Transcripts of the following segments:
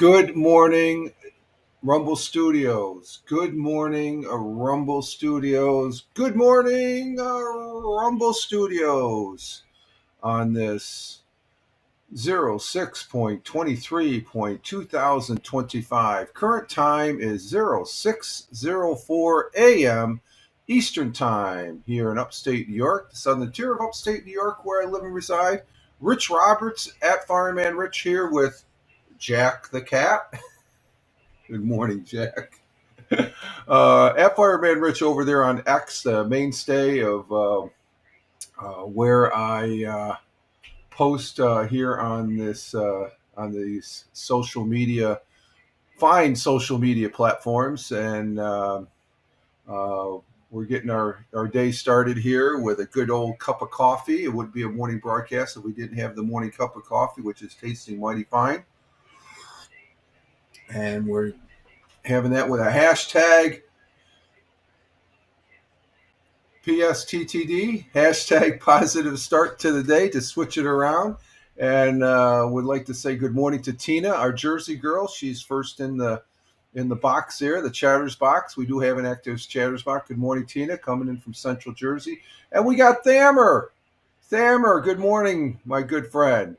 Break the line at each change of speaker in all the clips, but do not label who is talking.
Good morning, Rumble Studios. Good morning, Rumble Studios. Good morning, Rumble Studios. On this 06.23.2025. Current time is 06:04 a.m. Eastern Time here in upstate New York, the southern tier of upstate New York where I live and reside. Rich Roberts at Fireman Rich here with Jack the Cat. Good morning, Jack. At Fireman Rich over there on X, the mainstay of where I post here on this on these social media, fine social media platforms, and we're getting our day started here with a good old cup of coffee. It wouldn't be a morning broadcast if we didn't have the morning cup of coffee, which is tasting mighty fine. And we're having that with a hashtag PSTTD, hashtag positive start to the day to switch it around. And would like to say good morning to Tina, our Jersey girl. She's first in the box there, the chatters box. We do have an active chatters box. Good morning, Tina, coming in from Central Jersey. And we got Thamer. Thamer, good morning, my good friend.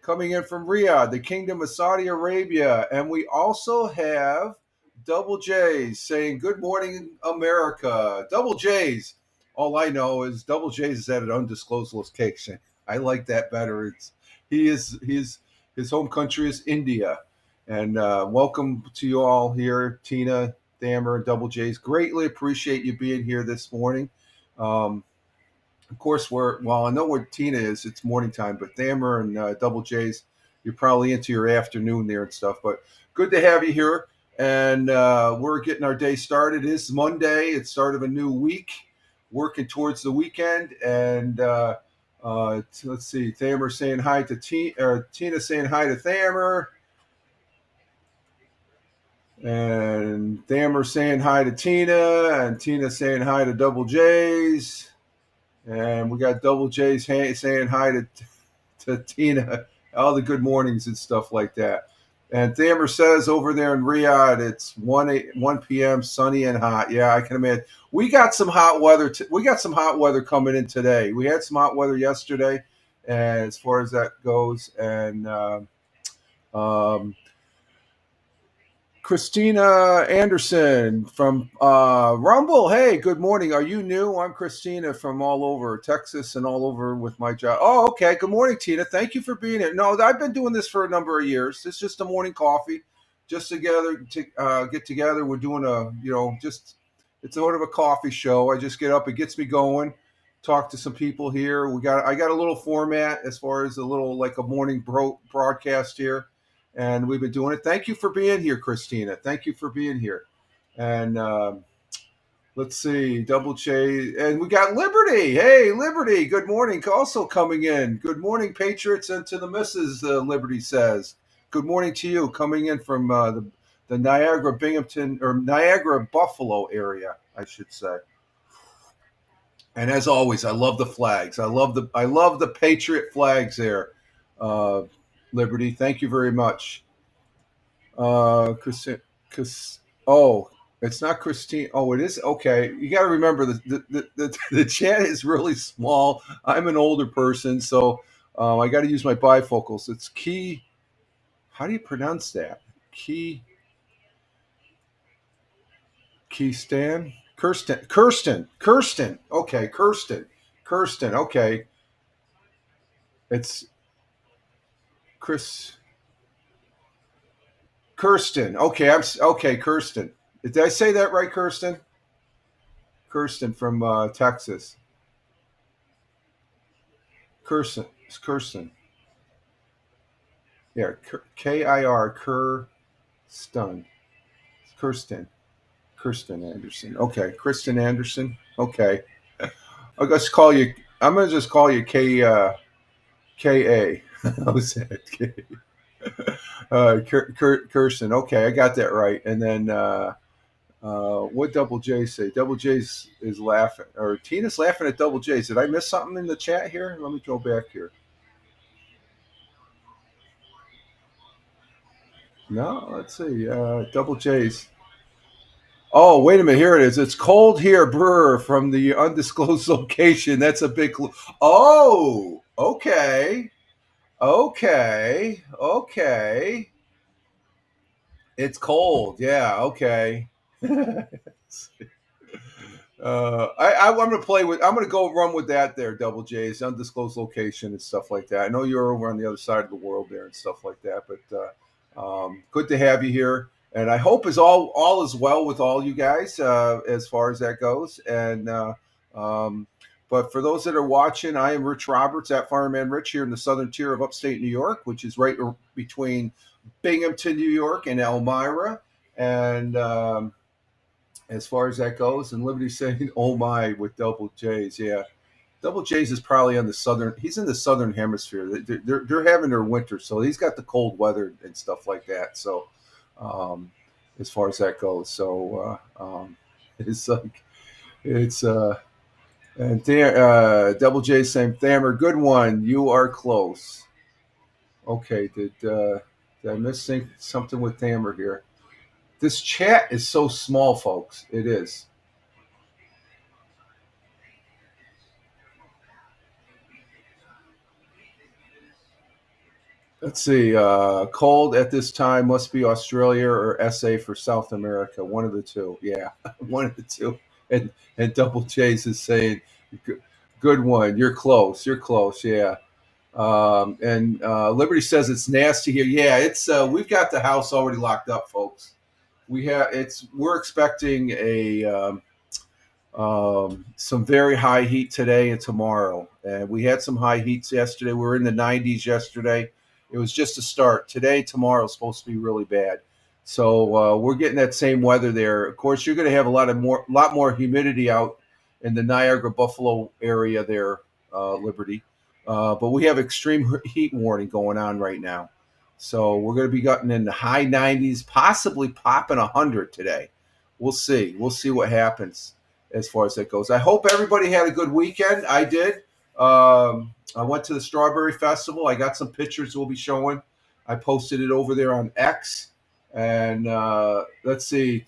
Coming in from Riyadh, the Kingdom of Saudi Arabia. And we also have Double J's saying, good morning, America. Double J's. All I know is Double J's is at an undisclosed location. I like that better. His home country is India. And welcome to you all here, Tina, Thamer, and Double J's. Greatly appreciate you being here this morning. Of course, I know where Tina is, it's morning time, but Thamer and Double J's, you're probably into your afternoon there and stuff. But good to have you here. And we're getting our day started. It is Monday. It's start of a new week, working towards the weekend. And let's see, Thamer saying hi to Tina saying hi to Thamer. And Thamer saying hi to Tina, and Tina saying hi to Double J's. And we got Double J's saying hi to Tina, all the good mornings and stuff like that. And Thamer says over there in Riyadh, it's 1 p.m., sunny and hot. Yeah, I can imagine. We got some hot weather. We got some hot weather coming in today. We had some hot weather yesterday, and as far as that goes, and Christina Anderson from Rumble. Hey, good morning. Are you new? I'm Christina from all over Texas and all over with my job. Oh, okay. Good morning, Tina. Thank you for being here. No, I've been doing this for a number of years. It's just a morning coffee, just together to get together. We're doing it's sort of a coffee show. I just get up, it gets me going. Talk to some people here. I got a little format as far as a little like a morning broadcast here. And we've been doing it. Thank you for being here, Christina. Thank you for being here. And let's see, Double J. And we got Liberty. Hey, Liberty, good morning. Also coming in. Good morning, Patriots, and to the missus, Liberty says. Good morning to you, coming in from the Niagara, Binghamton, or Niagara, Buffalo area, I should say. And as always, I love the flags. I love the Patriot flags there. Liberty, thank you very much. It's not Christine. Oh, it is. Okay, you got to remember the chat is really small. I'm an older person, so I got to use my bifocals. It's Key. How do you pronounce that? Keystan. Kirsten. Okay, Kirsten. Okay, it's Chris. Kirsten. Okay, okay. Kirsten. Did I say that right, Kirsten? Kirsten from Texas. Kirsten. Yeah, K-I-R. Kirsten. Kirsten Anderson. Okay, Kristen Anderson. Okay, I'm gonna just call you K-A. How's that? Kirsten. Okay, I got that right. And then what Double J say? Double J is laughing, or Tina's laughing at Double J. Did I miss something in the chat here? Let me go back here. No, let's see. Double J's. Oh, wait a minute. Here it is. It's cold here, brr, from the undisclosed location. That's a big clue. Oh, okay. Okay. Okay. It's cold. Yeah. Okay. I'm going to play with. I'm going to go run with that there. Double J's, undisclosed location and stuff like that. I know you're over on the other side of the world there and stuff like that. But good to have you here, and I hope is all is well with all you guys as far as that goes. And um, but for those that are watching, I am Rich Roberts at Fireman Rich here in the southern tier of upstate New York, which is right between Binghamton, New York, and Elmira. And as far as that goes. And Liberty saying, "Oh my," with double J's. Yeah, double J's is probably on the southern. He's in the southern hemisphere. They're having their winter, so he's got the cold weather and stuff like that. So, um, as far as that goes, so it's like it's and double J saying, "Thammer, good one. You are close." Okay, did I miss something with Thammer here? This chat is so small, folks. It is. Let's see. Cold at this time must be Australia or SA for South America. One of the two. Yeah, one of the two. And Double J's is saying, Good one. You're close. You're close. Yeah." And Liberty says it's nasty here. Yeah, it's we've got the house already locked up, folks. We're expecting a some very high heat today and tomorrow. And we had some high heats yesterday. We were in the 90s yesterday. It was just a start. Today, tomorrow is supposed to be really bad. So we're getting that same weather there. Of course, you're going to have lot more humidity out in the Niagara Buffalo area there, Liberty. But we have extreme heat warning going on right now. So we're going to be getting in the high 90s, possibly popping 100 today. We'll see. We'll see what happens as far as that goes. I hope everybody had a good weekend. I did. I went to the Strawberry Festival. I got some pictures we'll be showing. I posted it over there on X. And let's see.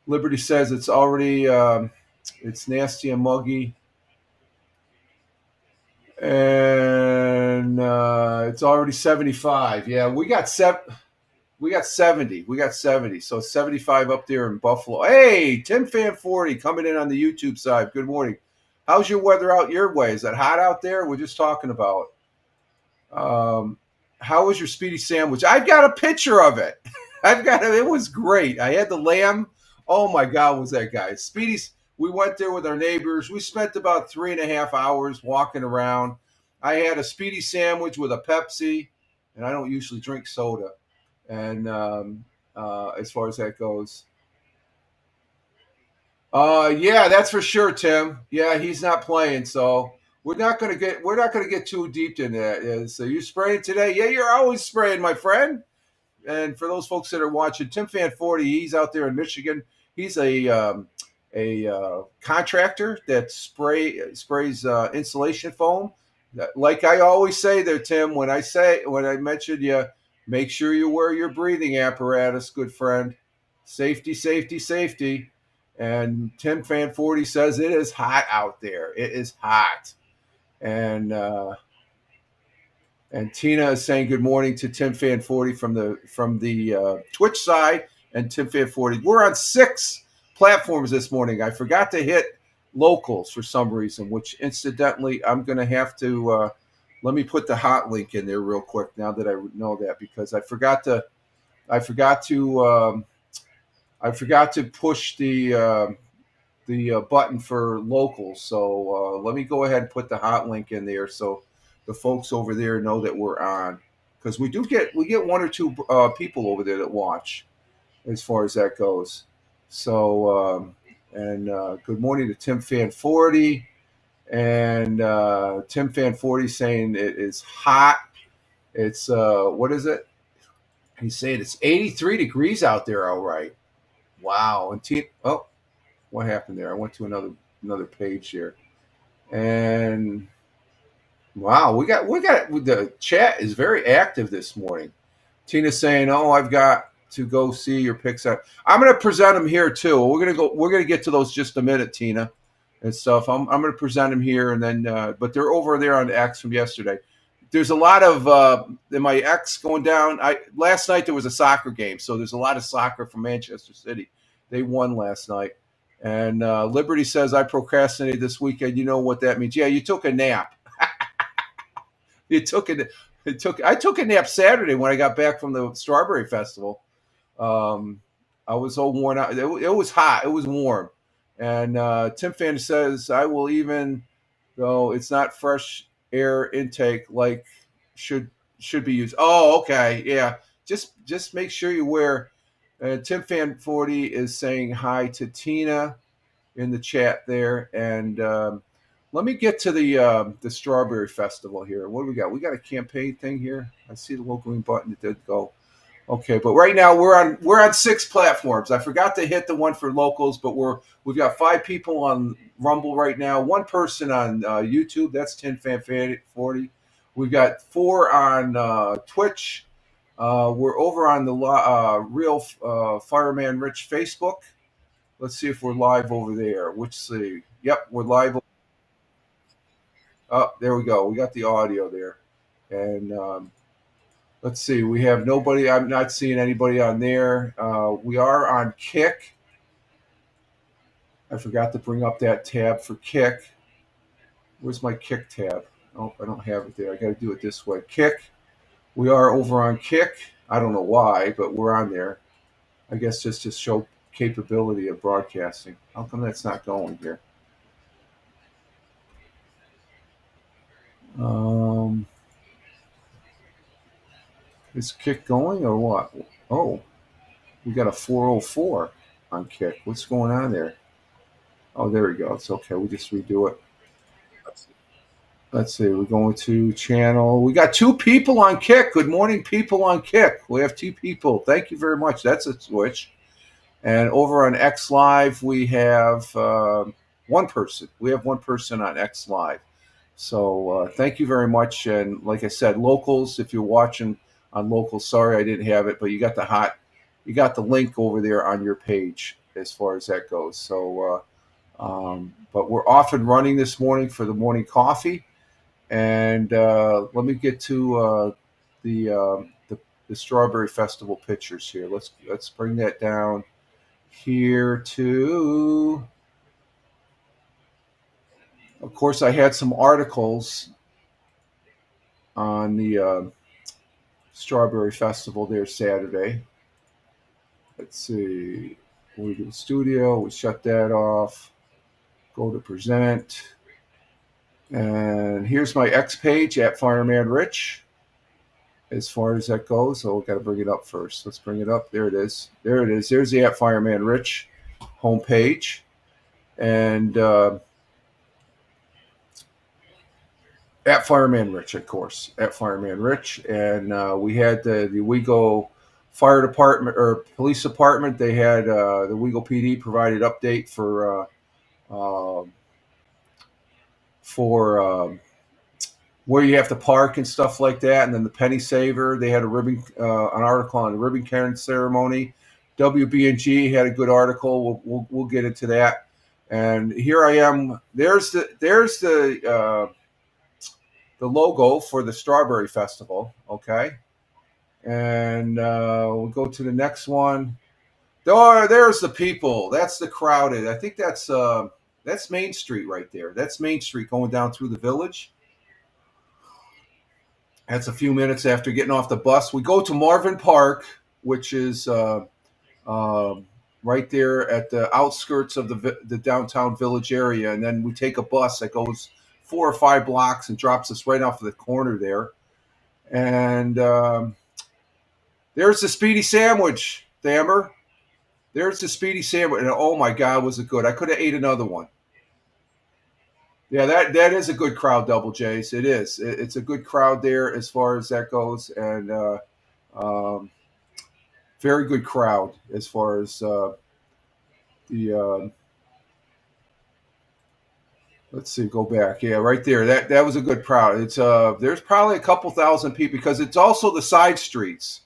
Liberty says it's already it's nasty and muggy, and it's already 75. Yeah, we got 70. We got 70. So 75 up there in Buffalo. Hey, Tim Fan 40 coming in on the YouTube side. Good morning. How's your weather out your way? Is that hot out there? We're just talking about. Um, how was your speedy sandwich? I've got a picture of it. I've got it. It was great. I had the lamb. Oh my God, was that guy? Speedy's. We went there with our neighbors. We spent about 3.5 hours walking around. I had a speedy sandwich with a Pepsi, and I don't usually drink soda. And as far as that goes, yeah, that's for sure, Tim. Yeah, he's not playing, so we're not gonna get too deep in that. Yeah, so you spraying today? Yeah, you're always spraying, my friend. And for those folks that are watching, Tim Fan 40, he's out there in Michigan. He's a contractor that sprays insulation foam. Like I always say there, Tim, when I mentioned you, make sure you wear your breathing apparatus, good friend. Safety, safety, safety. And Tim Fan 40 says it is hot out there. It is hot. And Tina is saying good morning to Tim Fan 40 from the Twitch side and Tim Fan 40. We're on 6 platforms this morning. I forgot to hit locals for some reason, which incidentally I'm going to have to let me put the hot link in there real quick now that I know that, because I forgot to I forgot to push the button for locals. So let me go ahead and put the hot link in there so the folks over there know that we're on, because we get 1 or 2 people over there that watch as far as that goes. So and good morning to Tim Fan 40, and Tim Fan 40 saying it is hot. It's what is it? He's saying it's 83 degrees out there. All right. Wow. And oh, what happened there? I went to another page here, and wow, we got the chat is very active this morning. Tina's saying, "Oh, I've got to go see your picks." I'm going to present them here too. We're going to go. We're going to get to those just a minute, Tina, and stuff. I'm going to present them here, and then but they're over there on X from yesterday. There's a lot of in my X going down. I last night there was a soccer game, so there's a lot of soccer from Manchester City. They won last night, and Liberty says I procrastinated this weekend. You know what that means? Yeah, you took a nap. You took it. I took a nap Saturday when I got back from the Strawberry Festival. Um, I was so worn out. It was hot. It was warm. And Tim Fan says I will even though it's not fresh air intake like should should be used. Oh, okay, yeah. Just make sure you wear. Tim Fan 40 is saying hi to Tina in the chat there, and let me get to the Strawberry Festival here. What do we got? We got a campaign thing here. I see the little green button. It did go. Okay, but right now we're on 6 platforms. I forgot to hit the one for locals, but we've got 5 people on Rumble right now. 1 person on YouTube. That's Tin Fan 40. We've got 4 on Twitch. We're over on the Real Fireman Rich Facebook. Let's see if we're live over there. Which see? Yep, we're live. Oh, there we go. We got the audio there, and let's see. We have nobody. I'm not seeing anybody on there. We are on Kick. I forgot to bring up that tab for Kick. Where's my Kick tab? Oh, I don't have it there. I got to do it this way. Kick. We are over on Kick. I don't know why, but we're on there. I guess just to show capability of broadcasting. How come that's not going here? Is Kick going or what? Oh, we got a 404 on Kick. What's going on there? Oh, there we go. It's okay. We just redo it. Let's see. We're going to channel. We got 2 people on Kick. Good morning, people on Kick. We have 2 people. Thank you very much. That's a switch. And over on X Live, we have 1 person. We have 1 person on X Live. So thank you very much. And like I said, locals, if you're watching on locals, sorry I didn't have it, but you got the link over there on your page as far as that goes. So, but we're off and running this morning for the morning coffee. And let me get to the Strawberry Festival pictures here. Let's bring that down here to. Of course, I had some articles on the Strawberry Festival there Saturday. Let's see. We do the studio. We shut that off. Go to present. And here's my X page at Fireman Rich. As far as that goes, so we've got to bring it up first. Let's bring it up. There it is. There it is. There's the at Fireman Rich homepage. And at Fireman Rich, of course, at Fireman Rich, and we had the WeGo Fire Department or Police Department. They had the WeGo PD provided update for where you have to park and stuff like that, and then the Penny Saver. They had an article on the ribbon cutting ceremony. WB&G had a good article. We'll get into that. And here I am. There's the logo for the Strawberry Festival, okay? And we'll go to the next one. There's the people. That's the crowded. I think that's Main Street right there. That's Main Street going down through the village. That's a few minutes after getting off the bus. We go to Marvin Park, which is right there at the outskirts of the downtown village area, and then we take a bus that goes 4 or 5 blocks and drops us right off of the corner there. And there's the Speedy Sandwich, Thammer. There's the Speedy Sandwich. And oh my God, was it good. I could have ate another one. Yeah, that is a good crowd, Double J's. It is. It's a good crowd there as far as that goes. And very good crowd as far as the let's see, go back. Yeah, right there. That was a good crowd. It's there's probably a couple thousand people because it's also the side streets.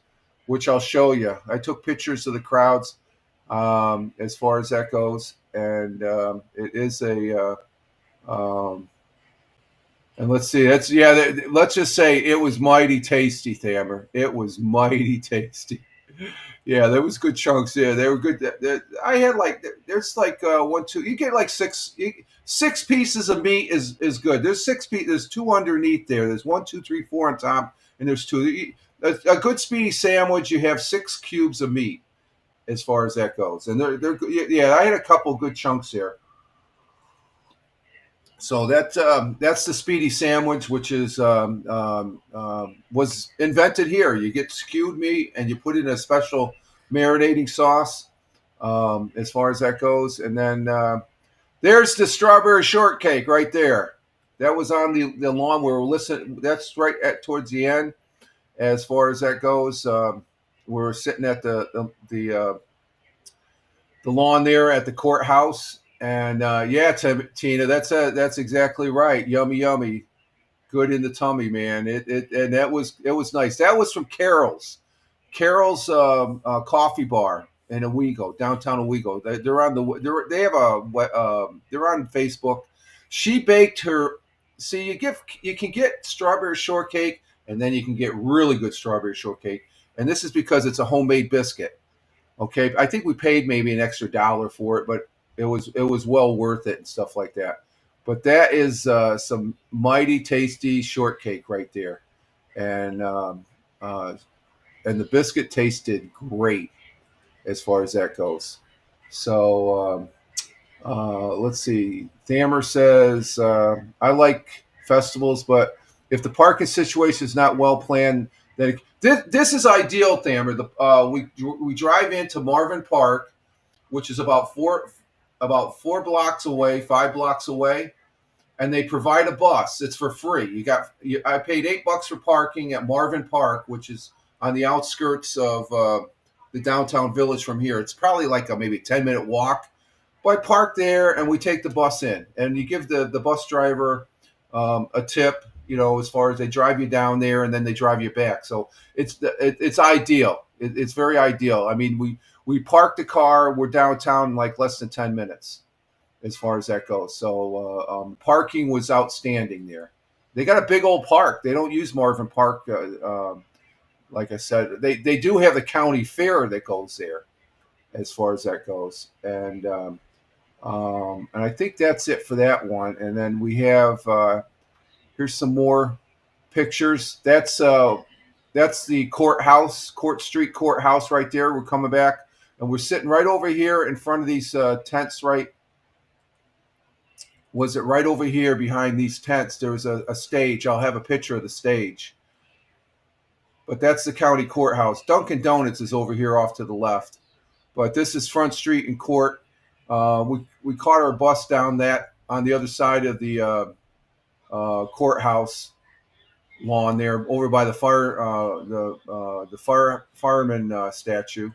which I'll show you. I took pictures of the crowds as far as that goes, and it is a. And let's see. That's yeah. Let's just say it was mighty tasty, Thammer. It was mighty tasty. Yeah, there was good chunks there. They were good. I had like there's like one, two. You get like six pieces of meat is good. There's six pieces. There's two underneath there. There's one, two, three, four on top, and there's two. A good speedy sandwich. You have 6 cubes of meat as far as that goes, and they're yeah. I had a couple good chunks there. So that's the speedy sandwich, which is was invented here. You get skewed meat and you put it in a special marinating sauce, as far as that goes, and then there's the strawberry shortcake right there. That was on the lawn where we're listening. That's right at towards the end, as far as that goes. We're sitting at the lawn there at the courthouse. And yeah, Tina, that's exactly right. Yummy, yummy, good in the tummy, man. It and it was nice. That was from Carol's coffee bar in Owego, downtown Owego. They're on they have they're on Facebook. She baked her. See, you can get strawberry shortcake, and then you can get really good strawberry shortcake. And this is because it's a homemade biscuit. Okay, I think we paid maybe an extra dollar for it, but it was well worth it and stuff like that. But that is some mighty tasty shortcake right there, and uh, and the biscuit tasted great as far as that goes. So let's see. Thammer says I like festivals, but if the parking situation is not well planned, then this is ideal, Thammer. We drive into Marvin Park, which is about 4 blocks away, 5 blocks away, and they provide a bus. It's for free. I paid $8 for parking at Marvin Park, which is on the outskirts of the downtown village from here. It's probably like a maybe 10-minute walk. But I park there, and we take the bus in, and you give the bus driver a tip. As far as they drive you down there, and then they drive you back. So it's ideal. It's very ideal. I mean, we parked the car. We're downtown in like less than 10 minutes as far as that goes. So parking was outstanding there. They got a big old park. They don't use Marvin Park. Like I said, they do have the county fair that goes there as far as that goes. And I think that's it for that one. And then we have here's some more pictures. That's the courthouse, Court Street Courthouse right there. We're coming back. And we're sitting right over here in front of these tents, right? Was it right over here behind these tents? There was a stage. I'll have a picture of the stage. But that's the county courthouse. Dunkin' Donuts is over here off to the left. But this is Front Street and Court. We caught our bus down that on the other side of the courthouse lawn there, over by the fireman statue.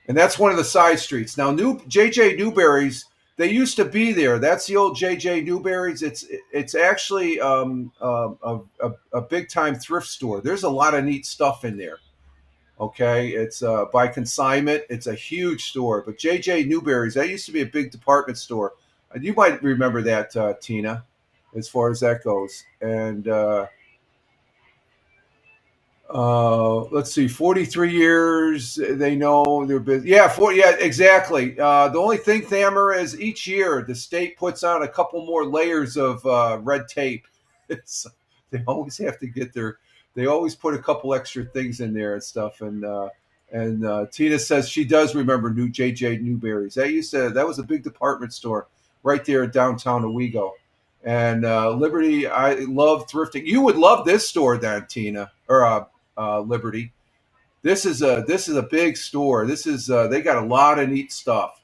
And that's one of the side streets. Now, JJ Newberry's, they used to be there. That's the old JJ Newberry's. It's actually a big time thrift store. There's a lot of neat stuff in there. Okay, it's by consignment. It's a huge store. But JJ Newberry's, that used to be a big department store. You might remember that, Tina, as far as that goes. And let's see, 43 years. They know they're busy. Yeah, yeah, exactly. The only thing, Thammer, is each year the state puts on a couple more layers of red tape. They always have to get their. They always put a couple extra things in there and stuff. And Tina says she does remember new JJ Newberry's. That was a big department store right there in downtown Owego. And Liberty, I love thrifting. You would love this store then, Tina, or Liberty. This is a big store. They got a lot of neat stuff.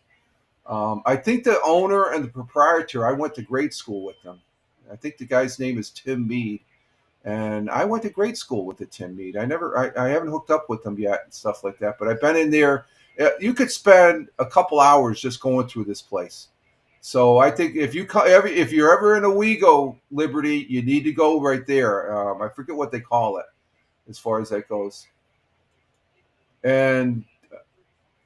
I think the owner and the proprietor, I went to grade school with them. I think the guy's name is Tim Mead, and I went to grade school with the Tim Mead. I haven't hooked up with them yet and stuff like that, but I've been in there. You could spend a couple hours just going through this place. So I think if you're ever in Owego, Liberty, you need to go right there. I forget what they call it as far as that goes. and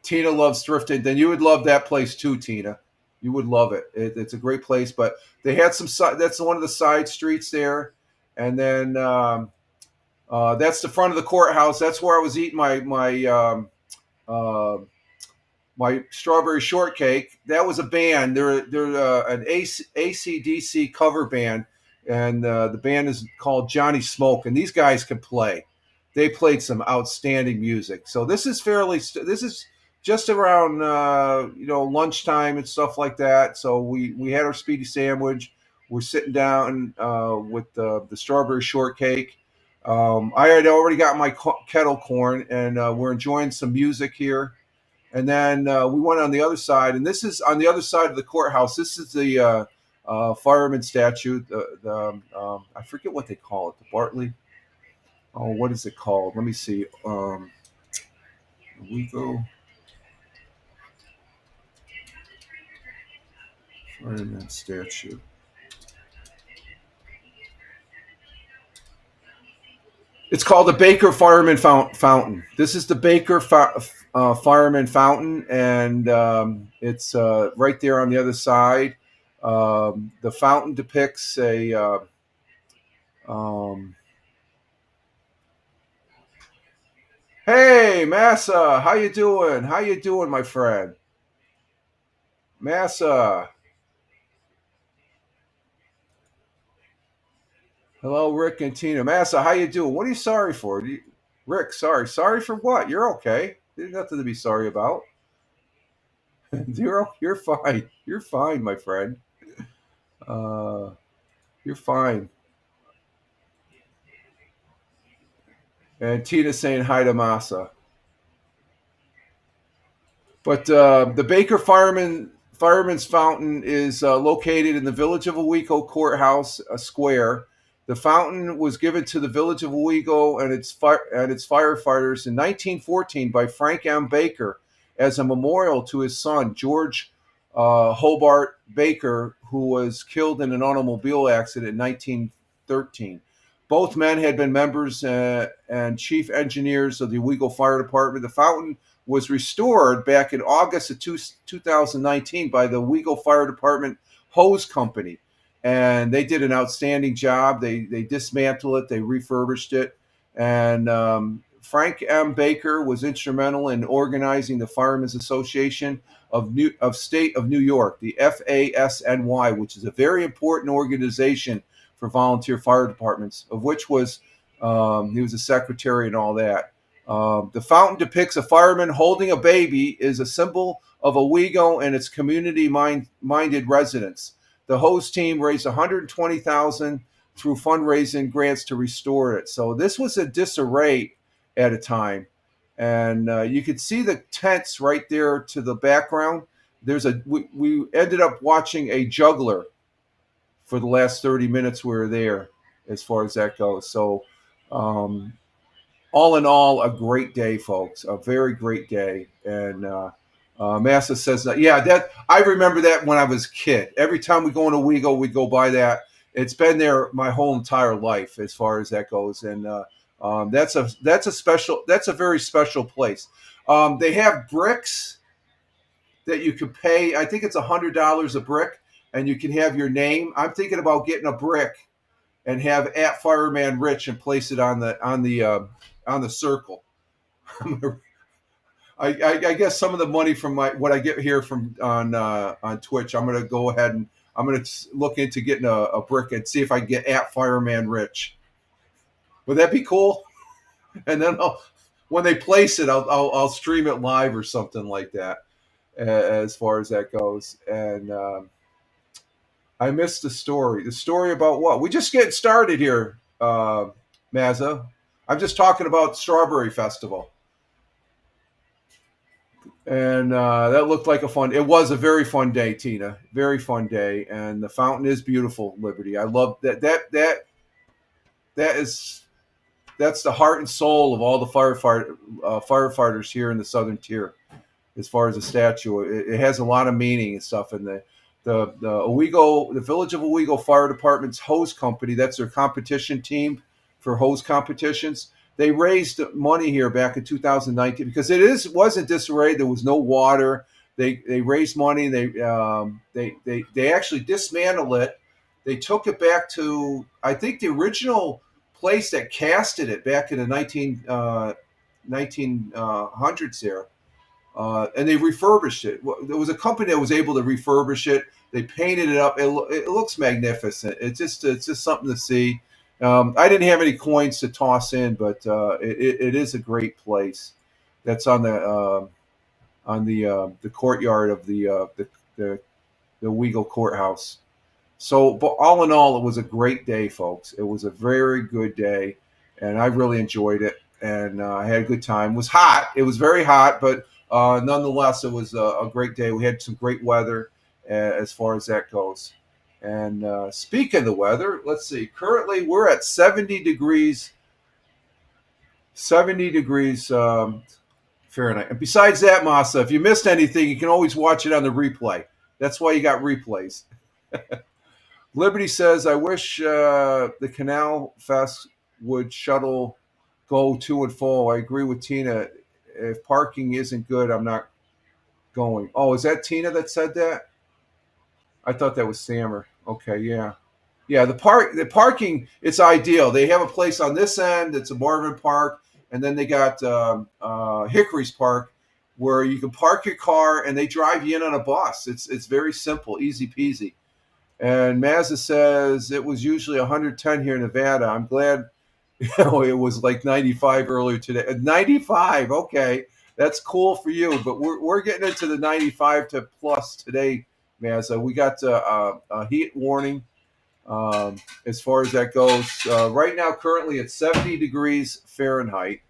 Tina loves thrifting, then you would love that place too, Tina. You would love it. It's a great place. But they had some. That's one of the side streets there, and then that's the front of the courthouse. That's where I was eating uh, my strawberry shortcake. That was a band. They're an ACDC cover band, and the band is called Johnny Smoke. And these guys can play. They played some outstanding music. So this is fairly. This is just around lunchtime and stuff like that. So we had our speedy sandwich. We're sitting down with the strawberry shortcake. I had already got my kettle corn, and we're enjoying some music here. And then we went on the other side, and this is on the other side of the courthouse. This is the fireman statue. I forget what they call it. The Bartley. Oh, what is it called? Let me see. We go fireman statue. It's called the Baker Fireman Fountain. This is the Baker Fireman Fountain, and it's right there on the other side. The fountain depicts a um, hey, Massa, how you doing? How you doing, my friend? Massa. Hello, Rick and Tina. Massa, how you doing? What are you sorry for? Rick, sorry. Sorry for what? You're okay. There's nothing to be sorry about. You're fine. You're fine, my friend. Uh, you're fine. And Tina saying hi to Massa. But the Baker Fireman's Fountain is located in the Village of Owego Courthouse Square. The fountain was given to the Village of Owego and its firefighters in 1914 by Frank M. Baker as a memorial to his son George Hobart Baker, who was killed in an automobile accident in 1913. Both men had been members and chief engineers of the Owego Fire Department. The fountain was restored back in August of 2019 by the Owego Fire Department Hose Company. And they did an outstanding job. They dismantled it, they refurbished it. And Frank M. Baker was instrumental in organizing the Firemen's Association of State of New York, the FASNY, which is a very important organization for volunteer fire departments, of which was he was a secretary and all that. The fountain depicts a fireman holding a baby, is a symbol of Owego and its community-minded residents. The host team raised $120,000 through fundraising grants to restore it. So this was a disarray at a time, and you could see the tents right there to the background. We ended up watching a juggler for the last 30 minutes we were there, as far as that goes. So all in all, a great day, folks. A very great day. And Massa says that, yeah, that I remember that when I was a kid. Every time we go into Owego, we go by that. It's been there my whole entire life, as far as that goes. And that's a very special place. They have bricks that you could pay. I think it's $100 a brick, and you can have your name. I'm thinking about getting a brick and have at Fireman Rich and place it on the circle. I guess some of the money from what I get here from on Twitch, I'm going to go ahead and I'm going to look into getting a brick and see if I can get at Fireman Rich. Would that be cool? And then when they place it, I'll stream it live or something like that, as far as that goes. And I missed the story. The story about what? We just getting started here, Mazza. I'm just talking about Strawberry Festival. And that looked like it was a very fun day, Tina. Very fun day. And the fountain is beautiful, Liberty. I love that's the heart and soul of all the firefighters here in the Southern Tier, as far as the statue. It has a lot of meaning and stuff. And the Village of Owego Fire Department's hose company, that's their competition team for hose competitions. they raised money here back in 2019 because was in disarray. There was no water. They raised money. They actually dismantled it. They took it back to, I think, the original place that casted it back in the 1900s there, and they refurbished it. There was a company that was able to refurbish it. They painted it up. It looks magnificent. It's just something to see. I didn't have any coins to toss in, but it is a great place. That's on the courtyard of the Weagle Courthouse. So, but all in all, it was a great day, folks. It was a very good day, and I really enjoyed it, and I had a good time. It was hot. It was very hot, but nonetheless, it was a great day. We had some great weather as far as that goes. And speaking of the weather, let's see. Currently, we're at 70 degrees. 70 degrees Fahrenheit. And besides that, Masa, if you missed anything, you can always watch it on the replay. That's why you got replays. Liberty says, I wish the Canal Fest would shuttle go to and fro. I agree with Tina. If parking isn't good, I'm not going. Oh, is that Tina that said that? I thought that was Sammer. Okay, yeah. Yeah, the parking, it's ideal. They have a place on this end, it's a Marvin Park, and then they got Hickory's Park where you can park your car and they drive you in on a bus. It's very simple, easy peasy. And Mazda says it was usually 110 here in Nevada. I'm glad it was like 95 earlier today. 95, okay. That's cool for you, but we're getting into the 95 to plus today, Mazda. We got a heat warning as far as that goes. Right now, currently it's 70 degrees Fahrenheit.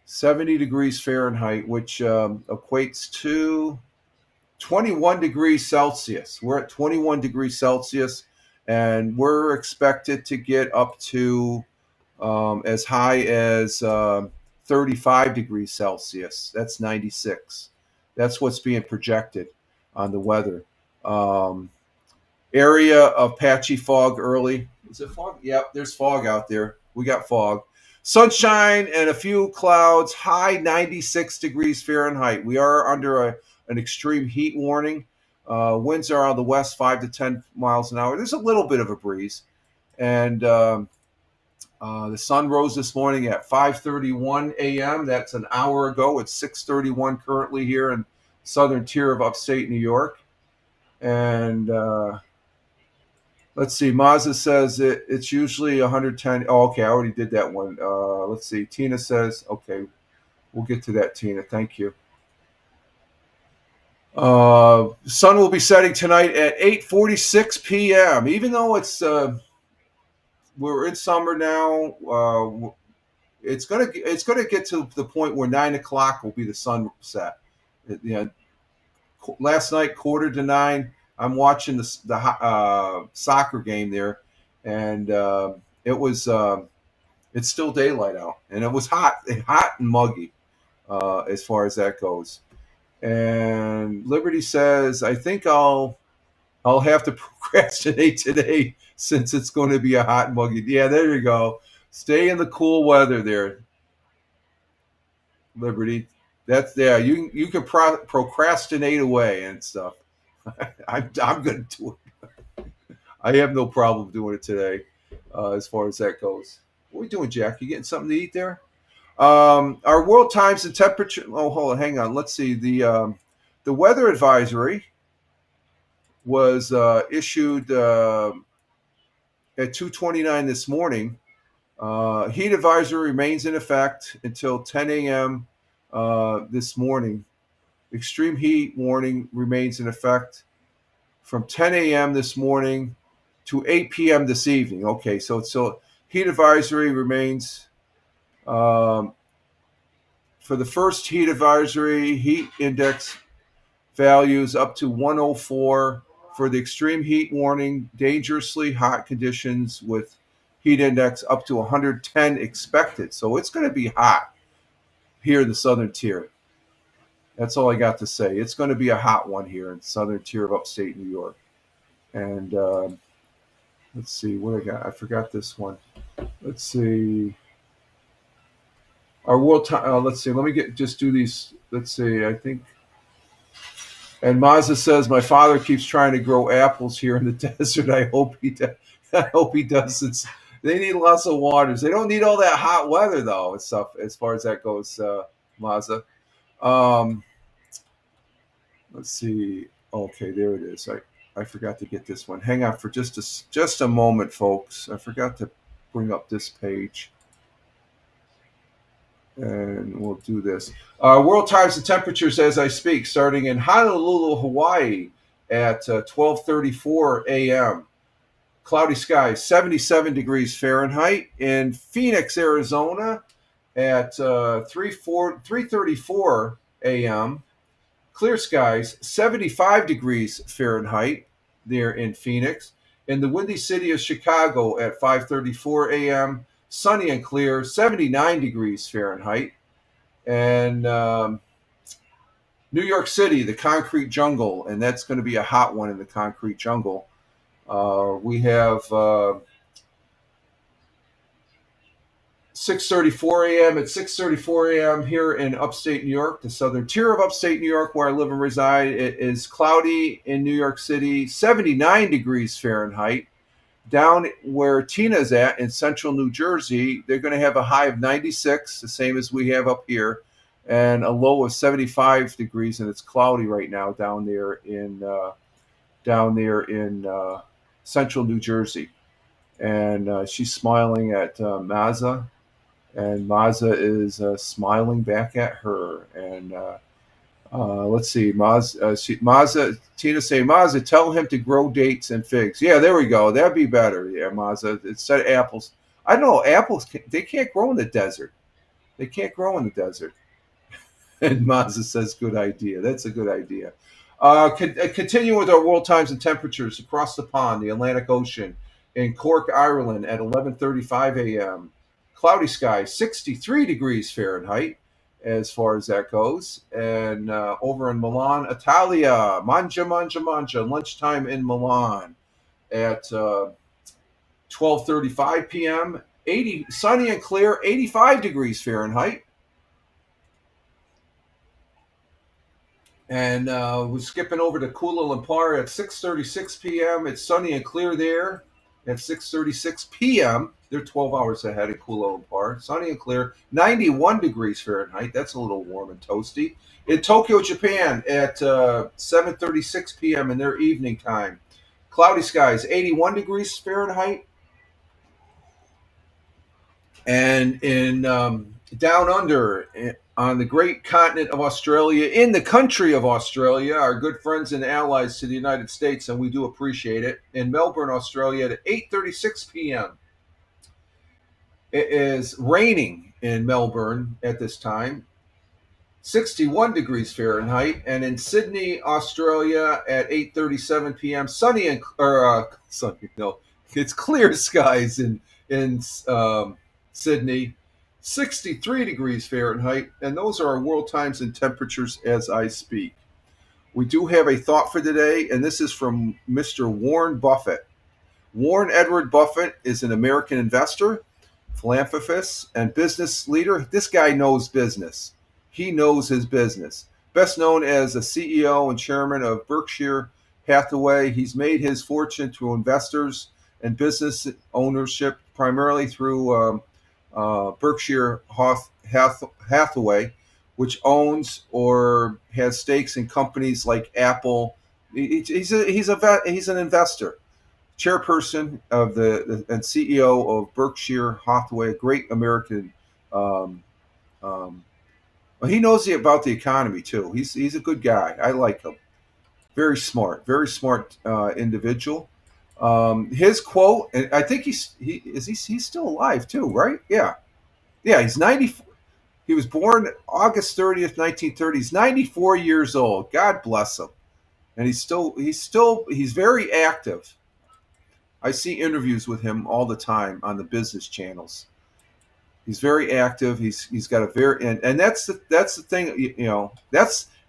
70 degrees Fahrenheit, which equates to 21 degrees Celsius. We're at 21 degrees Celsius, and we're expected to get up to as high as 35 degrees Celsius. That's 96. That's what's being projected on the weather. Area of patchy fog early. Is it fog? Yep, there's fog out there. We got fog. Sunshine and a few clouds, high 96 degrees Fahrenheit. We are under an extreme heat warning. Winds are out of the west, 5 to 10 miles an hour. There's a little bit of a breeze. And the sun rose this morning at 5:31 a.m. That's an hour ago. It's 6:31 currently here in southern tier of upstate New York. And let's see. Mazda says it's usually 110. Oh, okay. I already did that one. Let's see. Tina says, okay, we'll get to that, Tina. Thank you. Sun will be setting tonight at 8:46 p.m. Even though it's we're in summer now, it's gonna get to the point where 9 o'clock will be the sunset. Last night 8:45. I'm watching the soccer game there, and it was it's still daylight out, and it was hot and muggy as far as that goes. And Liberty says, I think I'll have to procrastinate today since it's going to be a hot and muggy. Yeah, there you go. Stay in the cool weather there, Liberty. That's You can procrastinate away and stuff. I'm going to do it. I have no problem doing it today, as far as that goes. What are we doing, Jack? You getting something to eat there? Our world times and temperature. Oh, hold on, hang on. Let's see. The weather advisory was issued at 2:29 this morning. Heat advisory remains in effect until 10 a.m. This morning. Extreme heat warning remains in effect from 10 a.m. this morning to 8 p.m. this evening. Okay, so heat advisory remains. For the first heat advisory, heat index values up to 104. For the extreme heat warning, dangerously hot conditions with heat index up to 110 expected. So it's going to be hot here in the southern tier. That's all I got to say. It's going to be a hot one here in southern tier of upstate New York. And let's see what I got. I forgot this one. Let's see. Our world time. Let's see. Let me just do these. Let's see. I think. And Mazda says my father keeps trying to grow apples here in the desert. I hope he does. I hope he does. They need lots of waters. They don't need all that hot weather though. And stuff as far as that goes, Mazda. Um, let's see. Okay, there it is. I forgot to get this one. Hang on for just a moment, folks. I forgot to bring up this page. And we'll do this. World times and temperatures as I speak, starting in Honolulu, Hawaii at 12:34 a.m. Cloudy skies, 77 degrees Fahrenheit. In Phoenix, Arizona at 3:34 a.m. Clear skies, 75 degrees Fahrenheit there in Phoenix. In the windy city of Chicago at 5:34 a.m. Sunny and clear, 79 degrees Fahrenheit. And New York City, the concrete jungle, and that's going to be a hot one in the concrete jungle. We have 6:34 a.m. At 6:34 a.m. here in upstate New York, the southern tier of upstate New York, where I live and reside. It is cloudy in New York City, 79 degrees Fahrenheit. Down where Tina's at in central New Jersey, they're going to have a high of 96, the same as we have up here, and a low of 75 degrees, and it's cloudy right now down there in central New Jersey. And she's smiling at Mazda, and Mazda is smiling back at her. And let's see, Mazda, Tina say, Mazda, tell him to grow dates and figs. Yeah, there we go. That'd be better. Yeah, Mazda, instead of apples. I know apples, they can't grow in the desert. They can't grow in the desert. And Mazda says, good idea. That's a good idea. Continue with our world times and temperatures across the pond, the Atlantic Ocean, in Cork, Ireland at 11:35 a.m. Cloudy skies, 63 degrees Fahrenheit as far as that goes. And over in Milan, Italia, mangia, lunchtime in Milan at 12:35 p.m. Sunny and clear, 85 degrees Fahrenheit. And we're skipping over to Kuala Lumpur at 6:36 p.m. It's sunny and clear there at 6:36 p.m. They're 12 hours ahead of Kuala Lumpur. Sunny and clear, 91 degrees Fahrenheit. That's a little warm and toasty. In Tokyo, Japan at 7:36 p.m. in their evening time. Cloudy skies, 81 degrees Fahrenheit. And in down under on the great continent of Australia, in the country of Australia, our good friends and allies to the United States, and we do appreciate it. In Melbourne, Australia, at 8:36 p.m. It is raining in Melbourne at this time, 61 degrees Fahrenheit, and in Sydney, Australia, at 8:37 p.m. Sunny and sunny. No, it's clear skies in Sydney, 63 degrees Fahrenheit, and those are our world times and temperatures as I speak. We do have a thought for today, and this is from Mr. Warren Buffett. Warren Edward Buffett is an American investor, philanthropist, and business leader. This guy knows business. He knows his business. Best known as the CEO and chairman of Berkshire Hathaway, he's made his fortune through investors and business ownership, primarily through Berkshire Hathaway, which owns or has stakes in companies like Apple. He's an investor, chairperson of and CEO of Berkshire Hathaway, a great American. He knows about the economy too. He's a good guy. I like him. Very smart individual. His quote, and I think he's still alive too, right? Yeah, he's 90. He was born August 30th, 1930. He's 94 years old. God bless him. And he's very active. I see interviews with him all the time on the business channels. He's very active. He's got a very and that's the thing.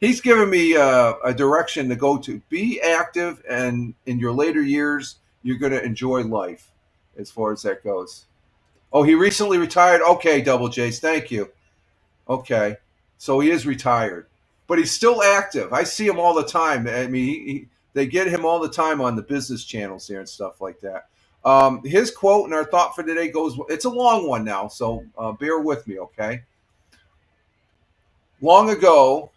He's given me a direction to go to. Be active, and in your later years, you're going to enjoy life, as far as that goes. Oh, he recently retired. Okay, Double J's. Thank you. Okay, so he is retired, but he's still active. I see him all the time. I mean, they get him all the time on the business channels here and stuff like that. His quote and our thought for today goes. It's a long one now, so bear with me, okay? Long ago,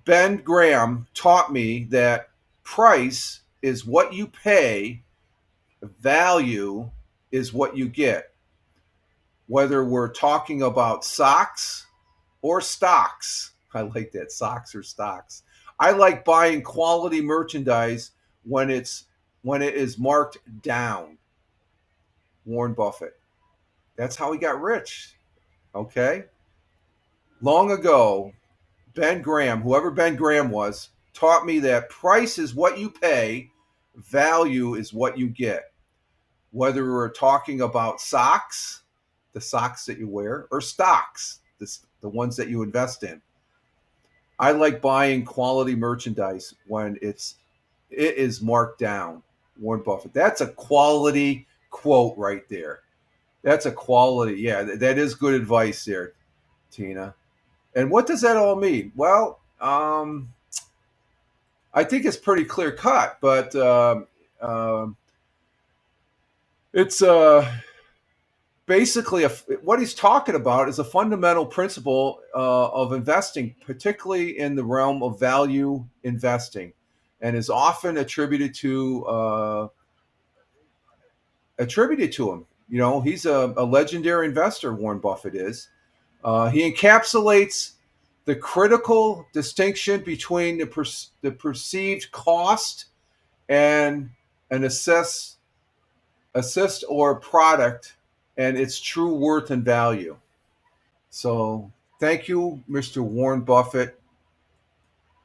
Ben Graham taught me that price is what you pay, value is what you get. Whether we're talking about socks or stocks. I like that, socks or stocks. I like buying quality merchandise when it is marked down. Warren Buffett. That's how he got rich. Okay? Long ago, Ben Graham, whoever Ben Graham was, taught me that price is what you pay, value is what you get. Whether we're talking about socks, the socks that you wear, or stocks, the ones that you invest in. I like buying quality merchandise when it is marked down. Warren Buffett. That's a quality quote right there. That's a quality. Yeah, that is good advice there, Tina. And what does that all mean? Well, I think it's pretty clear cut, but it's basically what he's talking about is a fundamental principle of investing, particularly in the realm of value investing, and is often attributed to him. You know, he's a legendary investor. Warren Buffett is. He encapsulates the critical distinction between the perceived cost and an assist or product and its true worth and value. So thank you, Mr. Warren Buffett.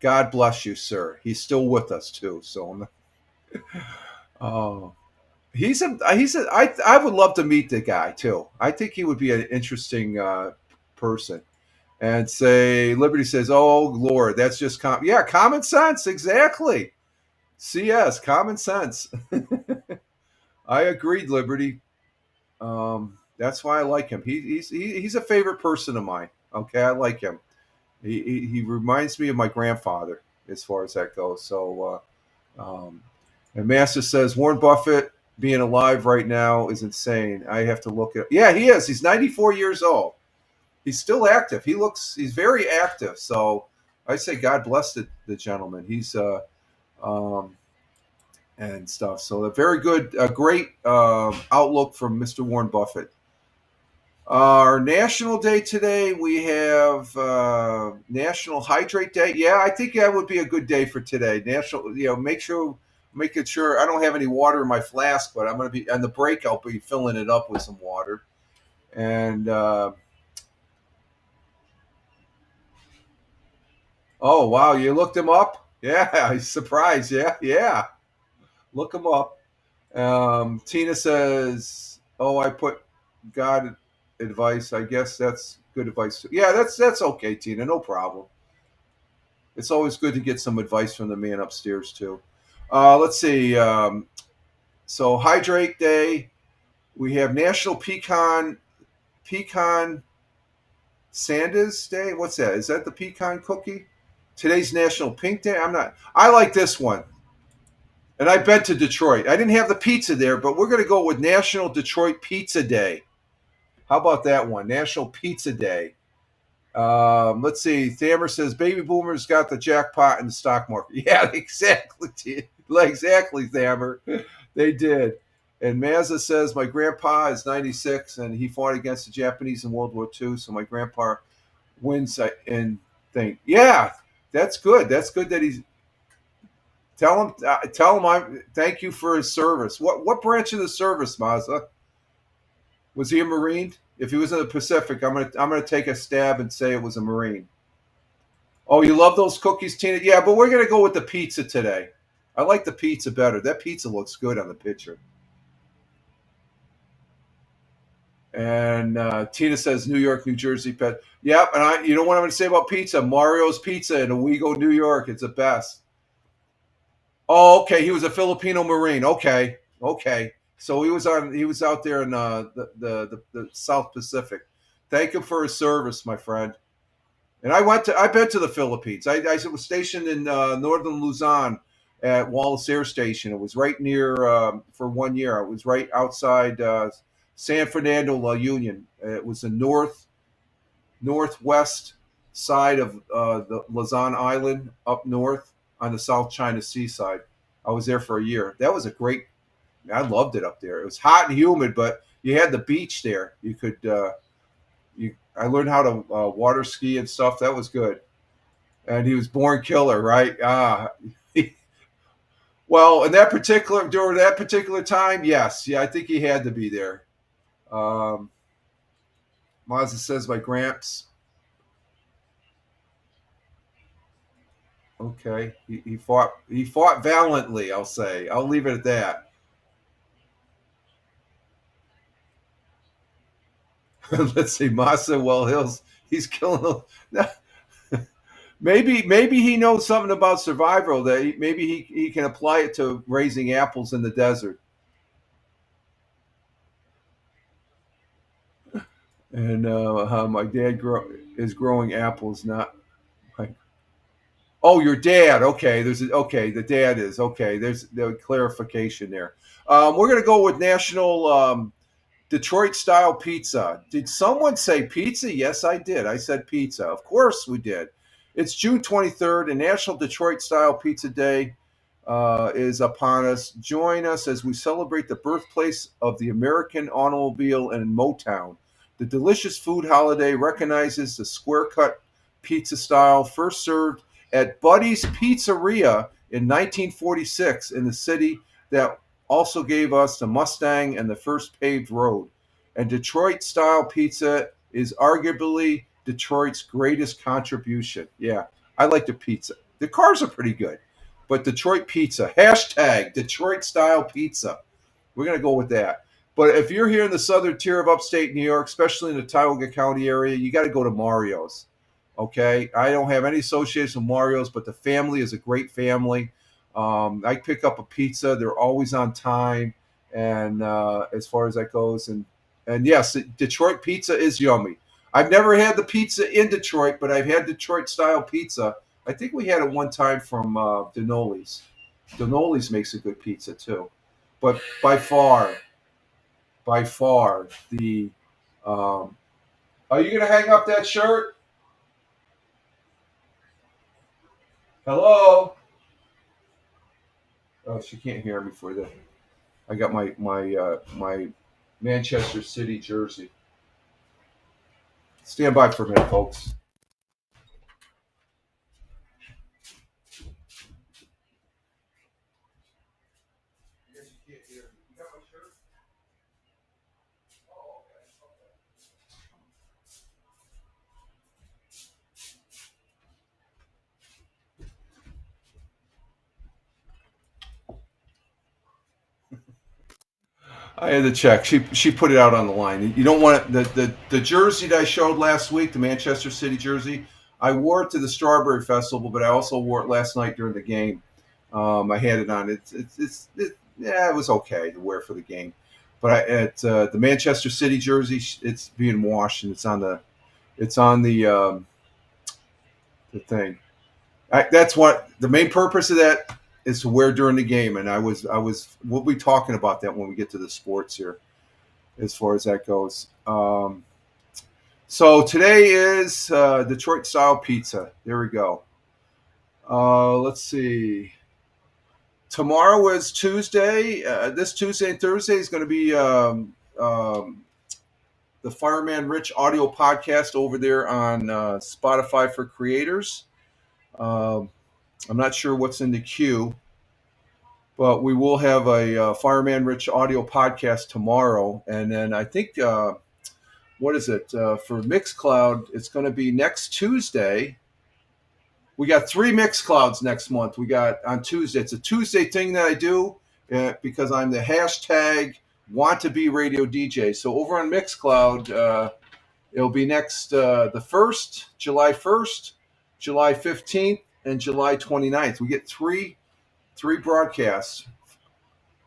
God bless you, sir. He's still with us too. So, oh, I would love to meet the guy too. I think he would be an interesting person. And say Liberty says, "Oh Lord, that's just common sense, exactly." CS, common sense. I agreed, Liberty. That's why I like him. He's a favorite person of mine. Okay, I like him. He reminds me of my grandfather as far as that goes. So, and Master says Warren Buffett being alive right now is insane. I have to look at. Yeah, he is. He's 94 years old. He's still active. He's very active. So I say God bless the gentleman. He's and stuff. So a very good, great outlook from Mr. Warren Buffett. Our national day today, we have National Hydrate Day. Yeah, I think that would be a good day for today. National, making sure I don't have any water in my flask, but I'm going to be on the break. I'll be filling it up with some water. And oh wow, you looked him up? Yeah, surprised. Yeah. Look him up. Tina says, "Oh, I put God advice. I guess that's good advice too." Yeah, that's okay, Tina. No problem. It's always good to get some advice from the man upstairs too. Let's see. So Hydrate Day. We have National Pecan Sandas Day. What's that? Is that the pecan cookie? Today's National Pink Day. I like this one. And I've been to Detroit. I didn't have the pizza there, but we're going to go with National Detroit Pizza Day. How about that one? National Pizza Day. Let's see. Thammer says baby boomers got the jackpot in the stock market. Yeah, exactly. Exactly, Thammer. They did. And Mazza says my grandpa is 96 and he fought against the Japanese in World War II. So my grandpa wins and think, yeah, that's good. That's good that he's. Tell him I thank you for his service. What branch of the service, Mazza? Was he a Marine? If he was in the Pacific, I'm gonna take a stab and say it was a Marine. Oh, you love those cookies, Tina? Yeah, but we're gonna go with the pizza today. I like the pizza better. That pizza looks good on the picture. And Tina says New York, New Jersey pet. Yep, and you know what I'm going to say about pizza? Mario's Pizza in Owego, New York. It's the best. Oh, okay. He was a Filipino Marine. Okay. So he was out there in the South Pacific. Thank him for his service, my friend. And I've been to the Philippines. I was stationed in northern Luzon at Wallace Air Station. It was right near, for 1 year. It was right outside San Fernando La Union. It was the northwest side of the Luzon Island up north on the South China Sea side. I was there for a year. That was a great. I loved it up there. It was hot and humid, but you had the beach there. You could. I learned how to water ski and stuff. That was good. And he was born killer, right? Well, in that particular during that particular time, yes, yeah, I think he had to be there. Um, Mazda says my Gramps. Okay, he fought valiantly. I'll say. I'll leave it at that. Let's see, Masa. Well, he's killing them. Maybe he knows something about survival that maybe he can apply it to raising apples in the desert. And how my dad is growing apples, not like. Oh, your dad. Okay, okay. The dad is okay. There's the clarification there. We're gonna go with national Detroit style pizza. Did someone say pizza? Yes, I did. I said pizza. Of course we did. It's June 23rd, and National Detroit Style Pizza Day is upon us. Join us as we celebrate the birthplace of the American automobile and Motown. The delicious food holiday recognizes the square cut pizza style first served at Buddy's Pizzeria in 1946 in the city that also gave us the Mustang and the first paved road. And Detroit style pizza is arguably Detroit's greatest contribution. Yeah, I like the pizza. The cars are pretty good, but Detroit pizza, hashtag Detroit style pizza. We're going to go with that. But if you're here in the southern tier of upstate New York, especially in the Tioga County area, you got to go to Mario's. Okay, I don't have any association with Mario's, but the family is a great family. I pick up a pizza; they're always on time, and as far as that goes, and yes, Detroit pizza is yummy. I've never had the pizza in Detroit, but I've had Detroit style pizza. I think we had it one time from Denoli's. Denoli's makes a good pizza too, but by far the. Are you gonna hang up that shirt? Hello. Oh, she can't hear me for that. I got my Manchester City jersey. Stand by for a minute, folks. I had to check. She put it out on the line. You don't want it, the jersey that I showed last week, the Manchester City jersey. I wore it to the Strawberry Festival, but I also wore it last night during the game. I had it on. Yeah, it was okay to wear for the game. But the Manchester City jersey, it's being washed and it's on the thing. That's what the main purpose of that is to wear during the game. And we'll be talking about that when we get to the sports here, as far as that goes. So today is Detroit style pizza. There we go. Let's see. Tomorrow is Tuesday. This Tuesday and Thursday is going to be the Fireman Rich audio podcast over there on Spotify for creators. I'm not sure what's in the queue, but we will have a Fireman Rich audio podcast tomorrow. And then I think, what is it? For Mixcloud, it's going to be next Tuesday. We got 3 Mixclouds next month. We got on Tuesday. It's a Tuesday thing that I do because I'm the hashtag want to be radio DJ. So over on Mixcloud, it'll be next the 1st, July 1st, July 15th, and July 29th. We get three broadcasts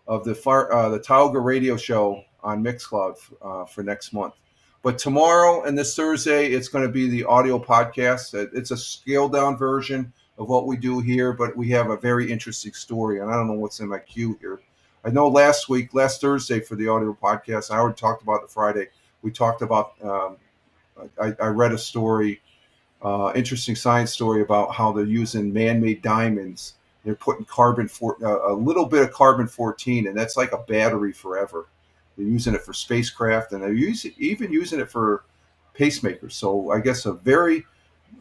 of the Tioga radio show on Mixcloud for next month. But tomorrow and this Thursday, it's going to be the audio podcast. It's a scaled down version of what we do here, but we have a very interesting story. And I don't know what's in my queue here. I know last Thursday for the audio podcast, I already talked about the Friday. We talked about, I read a story, interesting science story about how they're using man-made diamonds. They're putting a little bit of carbon-14, and that's like a battery forever. They're using it for spacecraft, and they're even using it for pacemakers. So I guess a very,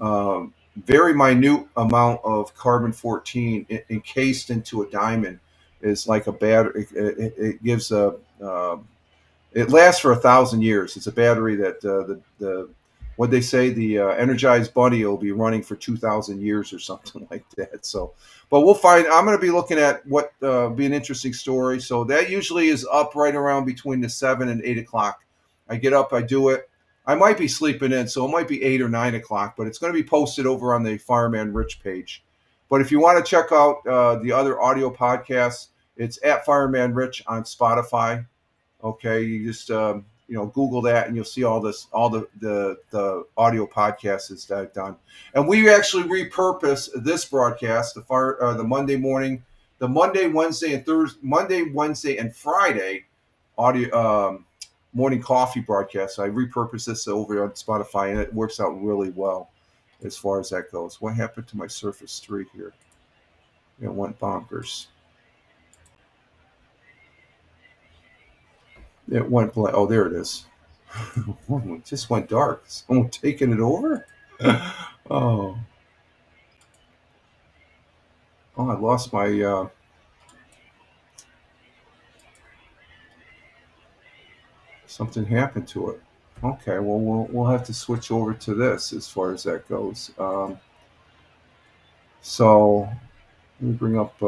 very minute amount of carbon-14 encased into a diamond is like a battery. It gives it lasts for 1,000 years. It's a battery that what they say, the Energized Bunny will be running for 2,000 years or something like that. So, but we'll find. I'm going to be looking at what be an interesting story. So that usually is up right around between the 7 and 8 o'clock. I get up, I do it. I might be sleeping in, so it might be 8 or 9 o'clock. But it's going to be posted over on the Fireman Rich page. But if you want to check out the other audio podcasts, it's at Fireman Rich on Spotify. Okay, you just Google that, and you'll see all the audio podcasts that I've done. And we actually repurpose this broadcast, the Monday morning, the Monday, Wednesday, and Friday audio morning coffee broadcast. I repurpose this over on Spotify, and it works out really well as far as that goes. What happened to my Surface 3 here? It went bonkers. It went blank. Oh, there it is. It just went dark. Someone taking it over? Oh, I lost my. Something happened to it. Okay, well, we'll have to switch over to this as far as that goes. So let me bring up.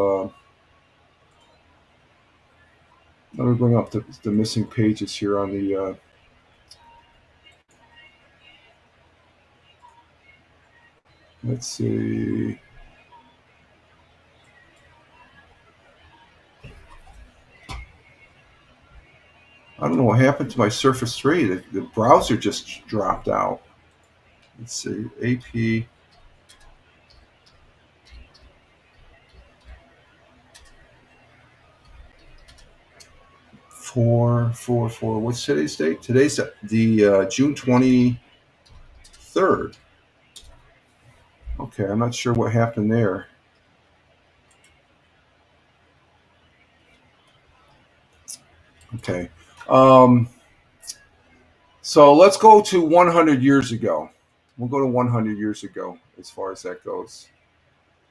The missing pages here on the. Let's see. I don't know what happened to my Surface 3. The browser just dropped out. Let's see. AP. Four. What's today's date? Today's the June 23rd. Okay, I'm not sure what happened there. Okay. So let's go to 100 years ago. We'll go to 100 years ago as far as that goes.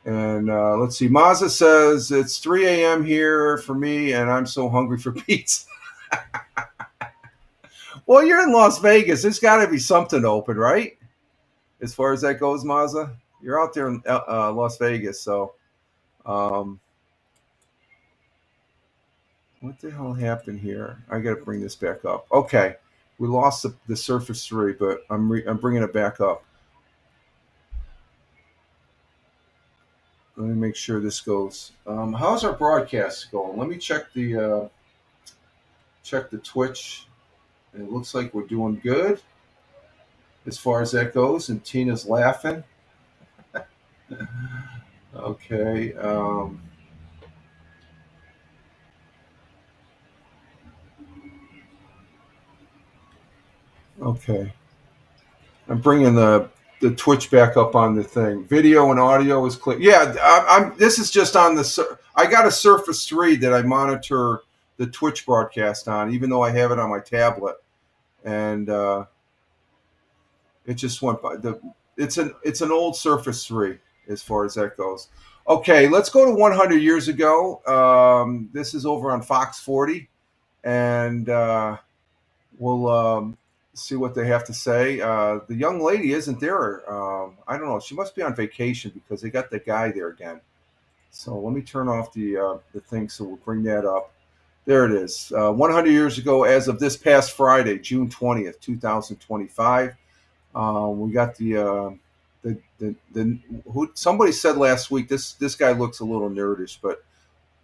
And let's see. Mazda says it's 3 a.m. here for me, and I'm so hungry for pizza. Well, you're in Las Vegas. There's got to be something open, right? As far as that goes, Mazda. You're out there in Las Vegas, so. What the hell happened here? I got to bring this back up. Okay, we lost the Surface 3, but I'm bringing it back up. Let me make sure this goes. How's our broadcast going? Let me check the Twitch. It looks like we're doing good as far as that goes, and Tina's laughing. Okay. Okay. I'm bringing the Twitch back up on the thing. Video and audio is clear. Yeah, this is just on the. I got a Surface 3 that I monitor the Twitch broadcast on, even though I have it on my tablet, and it just went by. It's an old Surface 3 as far as that goes. Okay, let's go to 100 years ago. This is over on Fox 40, and we'll see what they have to say. The young lady isn't there. I don't know. She must be on vacation because they got the guy there again. So let me turn off the thing so we'll bring that up. There it is. 100 years ago, as of this past Friday, June 20th, 2025. We got who somebody said last week, this guy looks a little nerdish, but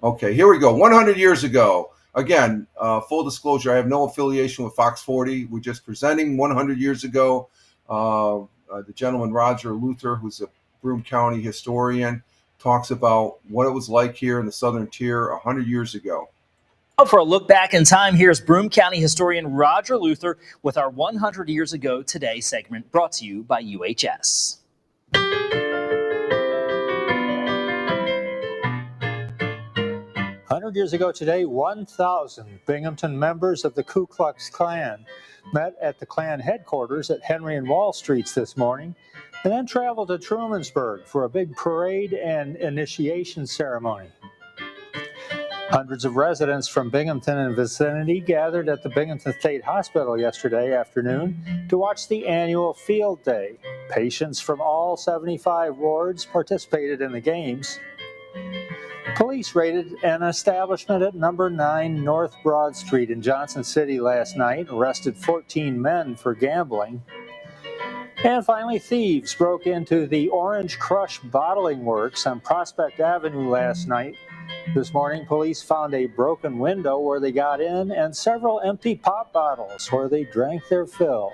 okay, here we go. 100 years ago, again, full disclosure, I have no affiliation with Fox 40. We're just presenting 100 years ago. The gentleman, Roger Luther, who's a Broome County historian, talks about what it was like here in the Southern Tier 100 years ago.
For a look back in time, here's Broome County historian Roger Luther with our 100 Years Ago Today segment, brought to you by UHS.
100 years ago today, 1,000 Binghamton members of the Ku Klux Klan met at the Klan headquarters at Henry and Wall Streets this morning, and then traveled to Trumansburg for a big parade and initiation ceremony. Hundreds of residents from Binghamton and vicinity gathered at the Binghamton State Hospital yesterday afternoon to watch the annual field day. Patients from all 75 wards participated in the games. Police raided an establishment at number 9 North Broad Street in Johnson City last night, arrested 14 men for gambling. And finally, thieves broke into the Orange Crush Bottling Works on Prospect Avenue last night. This morning, police found a broken window where they got in and several empty pop bottles where they drank their fill.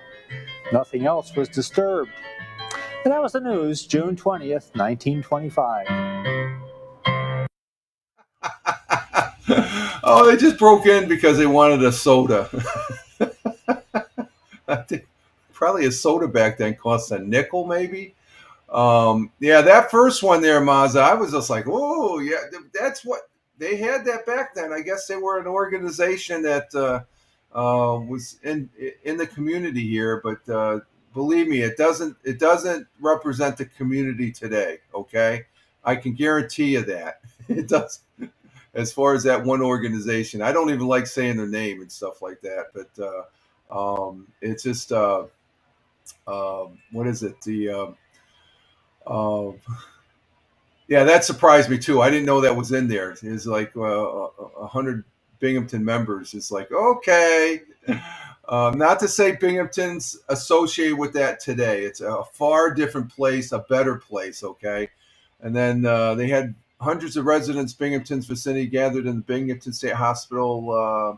Nothing else was disturbed. And that was the news, June 20th, 1925.
Oh, they just broke in because they wanted a soda. I think probably a soda back then cost a nickel, maybe. Yeah, that first one there, Mazza, I was just like, oh, yeah, that's what they had that back then. I guess they were an organization that was in the community here, but believe me, it doesn't represent the community today. Okay, I can guarantee you that it does. As far as that one organization, I don't even like saying their name and stuff like that, but it's just what is it? Yeah, that surprised me too. I didn't know that was in there. It's like 100 Binghamton members. It's like, okay, not to say Binghamton's associated with that today. It's a far different place, a better place. Okay, and then they had hundreds of residents, Binghamton's vicinity, gathered in the Binghamton State Hospital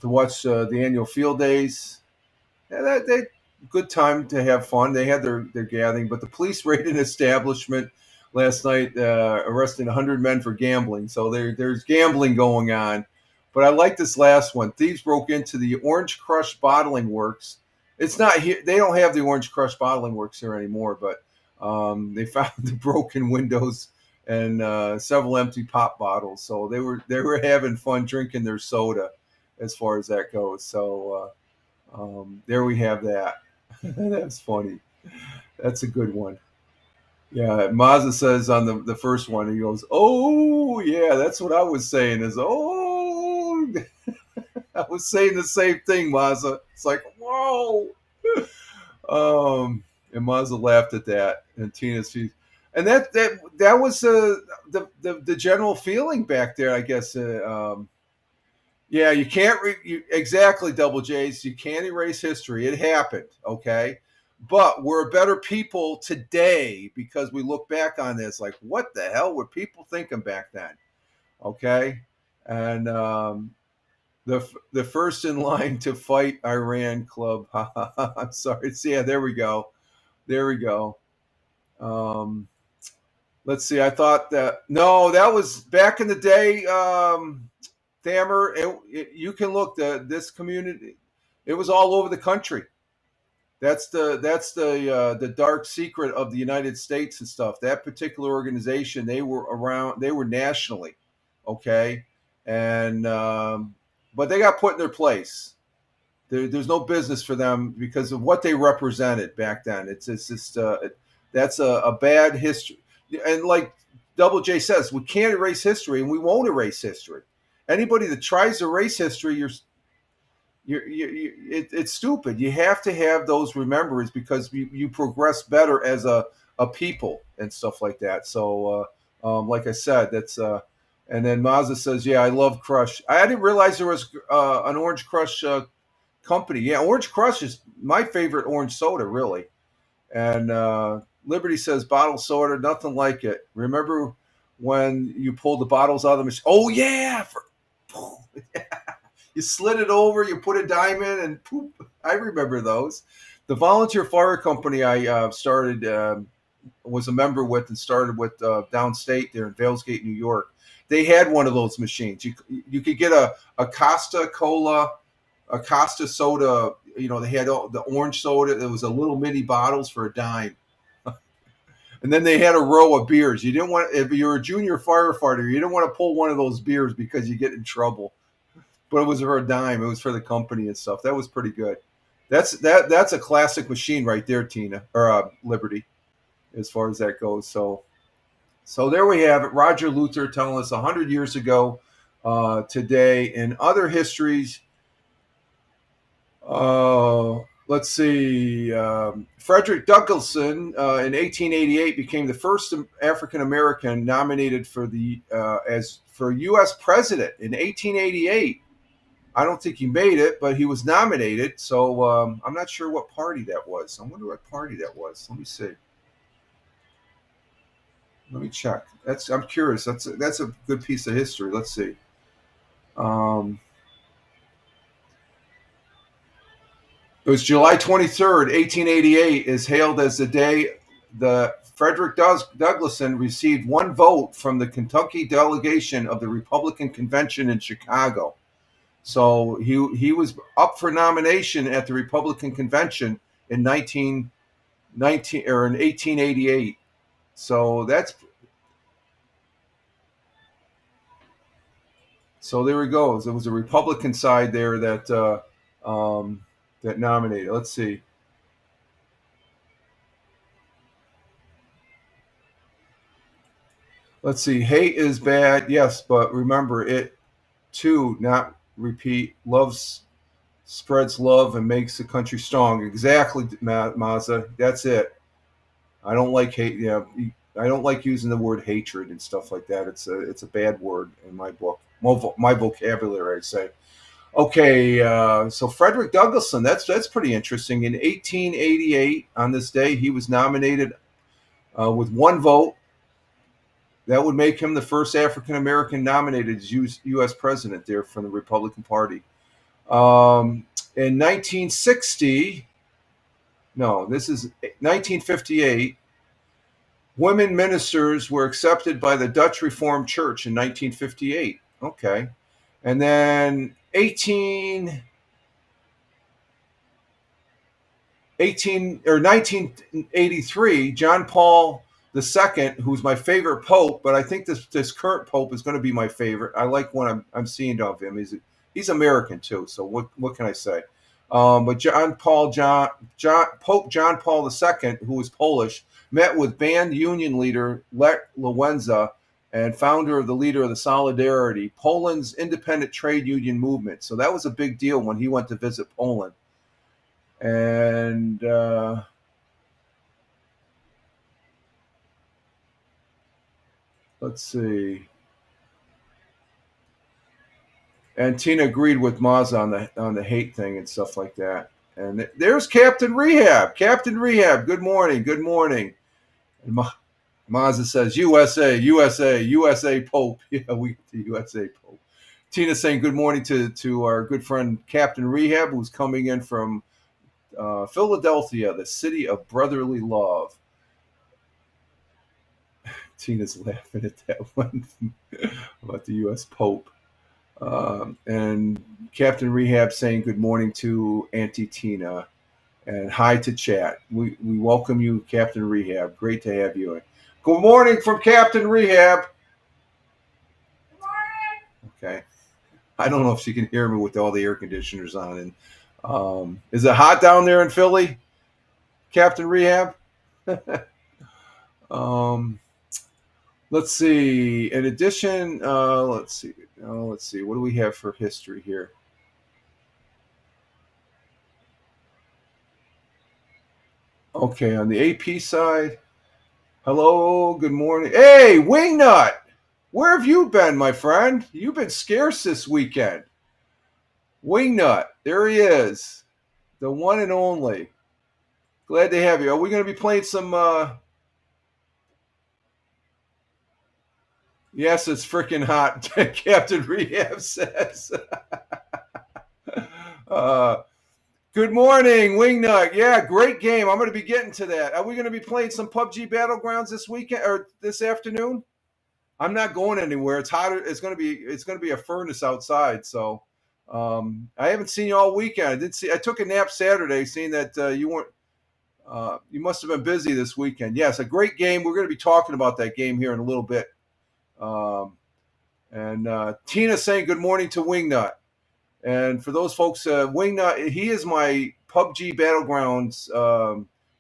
to watch the annual field days. Yeah, good time to have fun. They had their gathering, but the police raided an establishment last night, arresting 100 men for gambling. So there's gambling going on. But I like this last one. Thieves broke into the Orange Crush Bottling Works. It's not here. They don't have the Orange Crush Bottling Works here anymore, but they found the broken windows and several empty pop bottles. So they were having fun drinking their soda, as far as that goes. So there we have that. That's funny. That's a good one. Yeah, Mazza says on the first one, he goes, "Oh yeah, that's what I was saying." Is oh, I was saying the same thing, Mazza. It's like whoa. And Mazza laughed at that, and Tina's. And that was the general feeling back there, I guess. Yeah, you can't exactly, Double J's. You can't erase history. It happened, okay? But we're better people today because we look back on this like, what the hell were people thinking back then? Okay, and the first in line to fight Iran club. I'm sorry. Yeah, there we go. Let's see. I thought that that was back in the day. Thammer, you can look this community. It was all over the country. That's the dark secret of the United States and stuff. That particular organization, they were around. They were nationally, okay, and but they got put in their place. There's no business for them because of what they represented back then. It's just that's a bad history. And like Double J says, we can't erase history, and we won't erase history. Anybody that tries to erase history, it's stupid. You have to have those remembrance because you progress better as a people and stuff like that. So, like I said, that's and then Mazza says, "Yeah, I love Crush. I didn't realize there was an Orange Crush company. Yeah, Orange Crush is my favorite orange soda, really." And Liberty says, "Bottled soda, nothing like it. Remember when you pulled the bottles out of the machine? Oh yeah, You slid it over, you put a dime in, and poop. I remember those. The volunteer fire company I started was a member with and started with downstate there in Valesgate, New York. They had one of those machines. You could get a Costa Cola, a Costa soda. You know, they had the orange soda. It was a little mini bottles for a dime. And then they had a row of beers. You didn't want, if you're a junior firefighter, you didn't want to pull one of those beers because you get in trouble. But it was for a dime. It was for the company and stuff. That was pretty good. That's a classic machine right there, Tina, or Liberty, as far as that goes. So there we have it. Roger Luther telling us 100 years ago today. In other histories, let's see. Frederick Douglass in 1888 became the first African American nominated for the for U.S. president in 1888. I don't think he made it, but he was nominated. So I'm not sure what party that was. I wonder what party that was. Let me see. Let me check. I'm curious. That's a good piece of history. Let's see. It was July 23rd, 1888, is hailed as the day the Frederick Douglasson received one vote from the Kentucky delegation of the Republican Convention in Chicago. So he was up for nomination at the Republican Convention in 1888. So there we go. It was a Republican side there that nominated. Let's see. Let's see. Hate is bad, yes, but remember it too. Not repeat. Spreads love and makes the country strong. Exactly, Mazza. That's it. I don't like hate. Yeah, I don't like using the word hatred and stuff like that. It's a bad word in my book. My vocabulary, I say. Okay, so Frederick Douglasson. That's pretty interesting. In 1888, on this day, he was nominated with one vote. That would make him the first African American nominated as U.S. president there from the Republican Party. In 1960, no, this is 1958, women ministers were accepted by the Dutch Reformed Church in 1958. Okay. And then 1983, John Paul II, who's my favorite pope, but I think this current pope is going to be my favorite. I like what I'm seeing of him. He's American too, so what can I say? But Pope John Paul II, who was Polish, met with band union leader Lech Walesa and founder of the leader of the Solidarity, Poland's independent trade union movement. So that was a big deal when he went to visit Poland. And let's see. And Tina agreed with Maz on the hate thing and stuff like that. And there's Captain Rehab. Captain Rehab, good morning. Good morning. And Mazza says, USA, USA, USA Pope. Yeah, we the USA Pope. Tina saying good morning to our good friend Captain Rehab, who's coming in from Philadelphia, the city of brotherly love. Tina's laughing at that one about the U.S. Pope. And Captain Rehab saying good morning to Auntie Tina and hi to chat. We welcome you, Captain Rehab. Great to have you in. Good morning from Captain Rehab. Good morning. Okay. I don't know if she can hear me with all the air conditioners on. And is it hot down there in Philly, Captain Rehab? Let's see. In addition, let's see. What do we have for history here? Okay, on the AP side. Hello, good morning. Hey, Wingnut! Where have you been, my friend? You've been scarce this weekend. Wingnut, there he is. The one and only. Glad to have you. Are we going to be playing some... Yes, it's freaking hot, Captain Rehab says. uh, Good morning, Wingnut. Yeah, great game. I'm going to be getting to that. Are we going to be playing some PUBG Battlegrounds this weekend or this afternoon? I'm not going anywhere. It's hotter. It's going to be a furnace outside. So I haven't seen you all weekend. I took a nap Saturday, seeing that you weren't. You must have been busy this weekend. Yes, a great game. We're going to be talking about that game here in a little bit. And Tina saying good morning to Wingnut. And for those folks, Wingnut, he is my PUBG Battlegrounds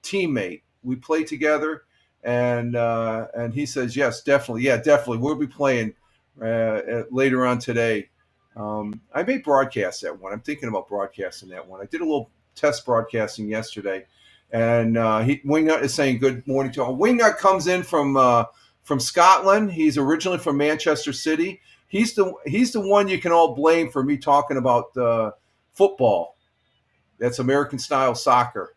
teammate. We play together, and he says yes, definitely, yeah, definitely. We'll be playing later on today. I may broadcast that one. I'm thinking about broadcasting that one. I did a little test broadcasting yesterday, and Wingnut is saying good morning to all. Wingnut comes in from Scotland. He's originally from Manchester City. He's the one you can all blame for me talking about football. That's American style soccer.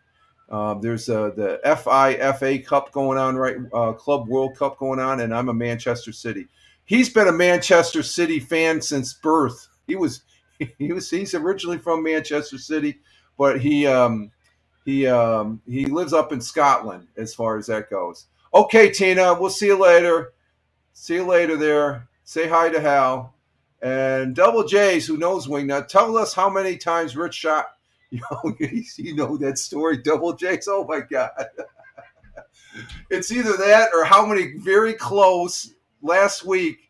There's the FIFA Cup going on, right? Club World Cup going on, and I'm a Manchester City. He's been a Manchester City fan since birth. He's originally from Manchester City, but he lives up in Scotland as far as that goes. Okay, Tina, we'll see you later. See you later there. Say hi to Hal. And Double J's, who knows Wingnut, tell us how many times Rich shot. You know that story, Double J's? Oh, my God. It's either that or how many very close last week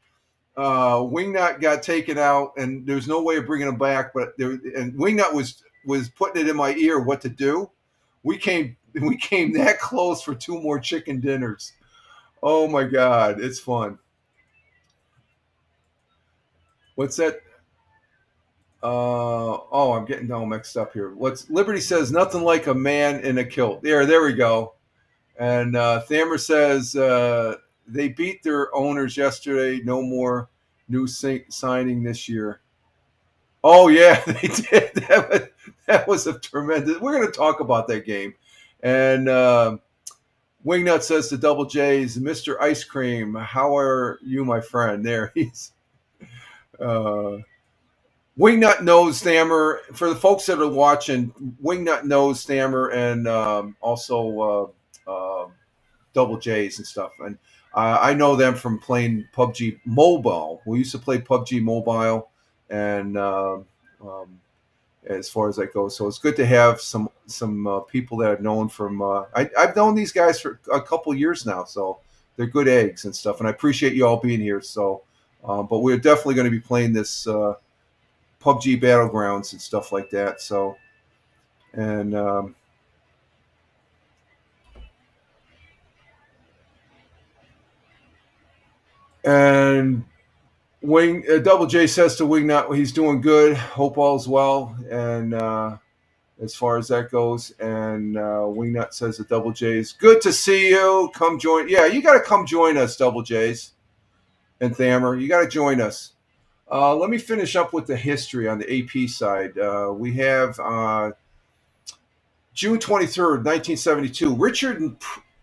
Wingnut got taken out, and there's no way of bringing him back. And Wingnut was putting it in my ear what to do. We came that close for 2 more chicken dinners. Oh, my God. It's fun. What's that? I'm getting all mixed up here. Liberty says nothing like a man in a kilt. There we go. And Thamer says they beat their owners yesterday. No more new signing this year. Oh yeah, they did. That was a tremendous. We're going to talk about that game. And Wingnut says to Double J's, Mr. Ice Cream, how are you, my friend? There he's. Wingnut knows Thamer. For the folks that are watching, Wingnut knows Thamer and also Double J's and stuff. And I know them from playing PUBG Mobile. We used to play PUBG Mobile, and as far as that goes, so it's good to have some people that I've known from. I've known these guys for a couple years now, so they're good eggs and stuff. And I appreciate you all being here. So, but we're definitely going to be playing this. PUBG Battlegrounds and stuff like that. So, and Double J says to Wingnut, he's doing good. Hope all's well. And as far as that goes, and Wingnut says to Double J's, good to see you. Come join. Yeah, you got to come join us, Double J's and Thamer. You got to join us. Let me finish up with the history on the AP side. We have June 23rd, 1972.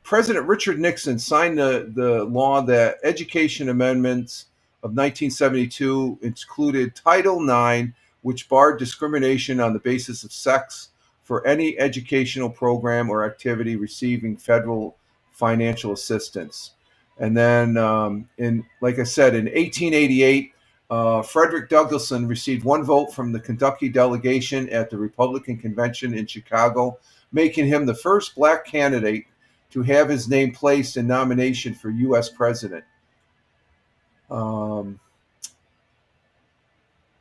President Richard Nixon signed the law that Education Amendments of 1972 included Title IX, which barred discrimination on the basis of sex for any educational program or activity receiving federal financial assistance. And then, like I said, in 1888, Frederick Douglass received 1 vote from the Kentucky delegation at the Republican Convention in Chicago, making him the first black candidate to have his name placed in nomination for U.S. president.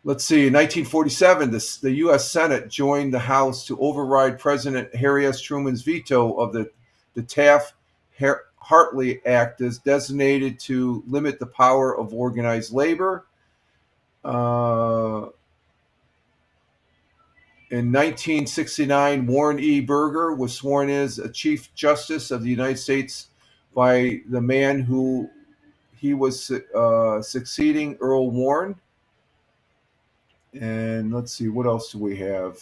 Let's see, in 1947, the U.S. Senate joined the House to override President Harry S. Truman's veto of the Taft-Hartley Act as designated to limit the power of organized labor. In 1969, Warren E. Burger was sworn as a Chief Justice of the United States by the man who he was succeeding, Earl Warren. And let's see, what else do we have?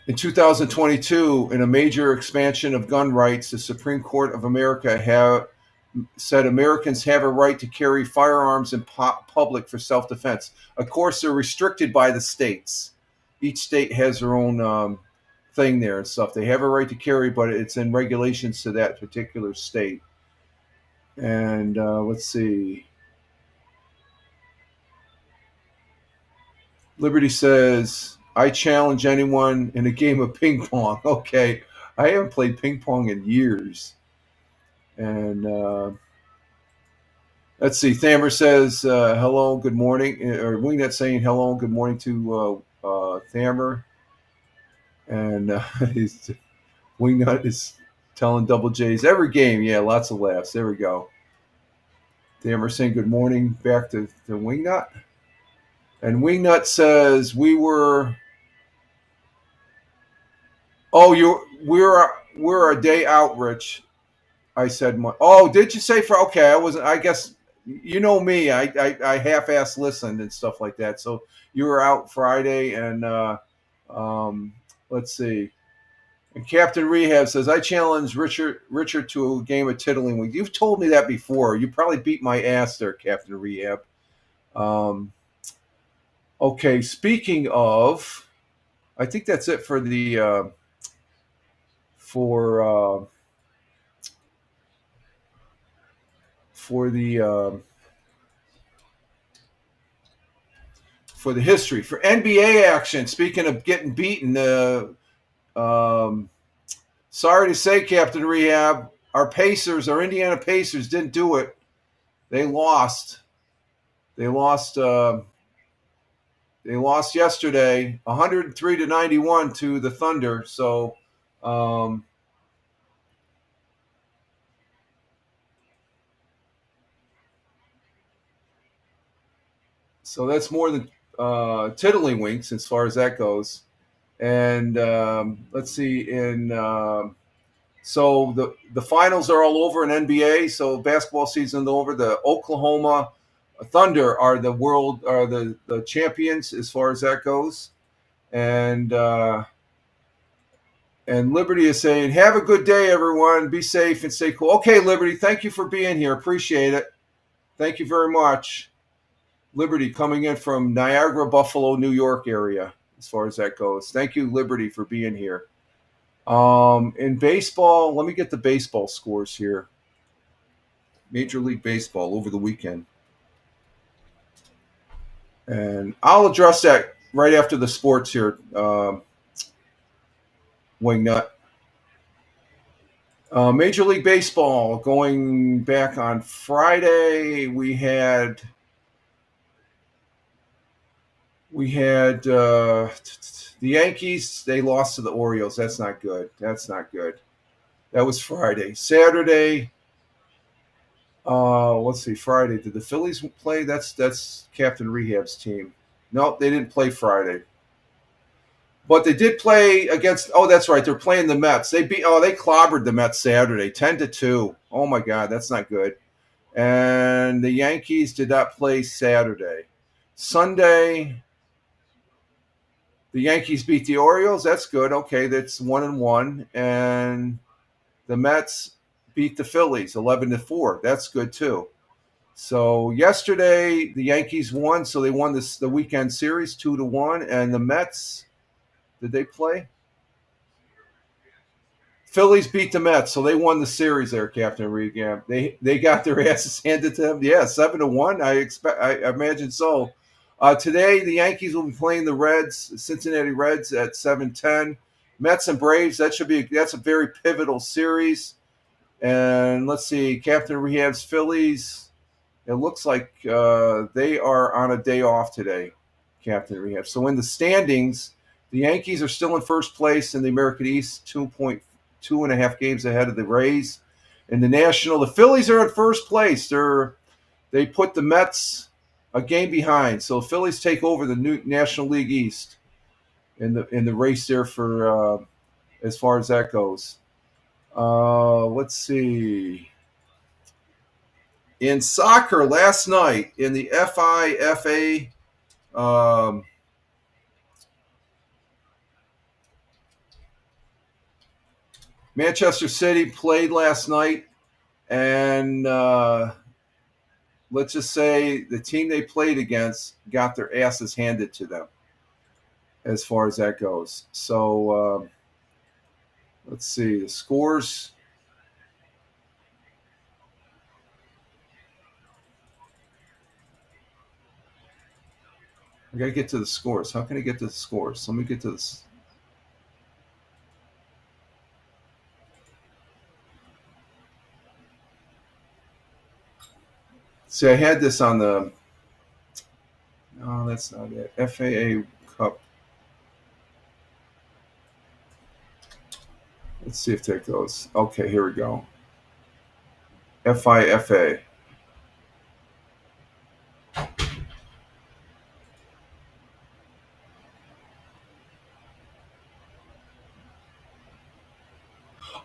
In 2022, in a major expansion of gun rights, the Supreme Court of America said Americans have a right to carry firearms in public for self-defense. Of course, they're restricted by the states. Each state has their own thing there and stuff. They have a right to carry, but it's in regulations to that particular state. And let's see. Liberty says, I challenge anyone in a game of ping pong. Okay. I haven't played ping pong in years. And let's see. Thammer says, hello, good morning. Or Wingnut saying hello, good morning to Thammer. And Wingnut is telling Double J's every game. Yeah, lots of laughs. There we go. Thammer saying good morning back to Wingnut. And Wingnut says, we're a day out, Rich. I said, oh, did you say for? Okay, I wasn't. I guess you know me. I half-ass listened and stuff like that. So you were out Friday, and let's see. And Captain Rehab says, I challenge Richard to a game of Tiddlywinks. You've told me that before. You probably beat my ass there, Captain Rehab. Okay, speaking of, I think that's it for the for the history. For NBA action, speaking of getting beaten, sorry to say, Captain Rehab, our Indiana Pacers didn't do it. They lost. They lost yesterday, 103-91 to the Thunder. So, so that's more than Tiddlywinks as far as that goes. And let's see. So the finals are all over in NBA. So basketball season is over. The Oklahoma Thunder are the champions as far as that goes. And Liberty is saying, have a good day, everyone. Be safe and stay cool. Okay, Liberty, thank you for being here. Appreciate it. Thank you very much. Liberty coming in from Niagara, Buffalo, New York area as far as that goes. Thank you, Liberty, for being here. In baseball, let me get the baseball scores here. Major League Baseball over the weekend. And I'll address that right after the sports here, Wingnut. Major League Baseball, going back on Friday, we had the Yankees. They lost to the Orioles. That's not good. That was Friday. Saturday, let's see. Friday, did the Phillies play? That's Captain Rehab's team. Nope, they didn't play Friday. But they did play against. Oh, that's right. They're playing the Mets. They clobbered the Mets Saturday, 10-2. Oh my God, that's not good. And the Yankees did not play Saturday. Sunday, the Yankees beat the Orioles. That's good. Okay, that's 1-1. And the Mets beat the Phillies 11-4. That's good too. So yesterday the Yankees won, so they won the weekend series 2-1. And the Mets, did they play? Phillies beat the Mets, so they won the series there, Captain Regan. They got their asses handed to them. Yeah, 7-1. I imagine so. Today, the Yankees will be playing the Cincinnati Reds at 7:10. Mets and Braves, that's a very pivotal series. And let's see, Captain Rehab's Phillies, it looks like they are on a day off today, Captain Rehab. So in the standings, the Yankees are still in first place in the American East, 2.5 games ahead of the Rays. In the National, the Phillies are in first place. They put the Mets a game behind, so Phillies take over the new National League East in the race there for as far as that goes. Let's see. In soccer last night in the FIFA Manchester City played last night, and let's just say the team they played against got their asses handed to them as far as that goes. So let's see the scores. I got to get to the scores. How can I get to the scores? Let me get to this. See, I had this on the. No, that's not it. FAA Cup. Let's see if that goes. Okay, here we go. FIFA.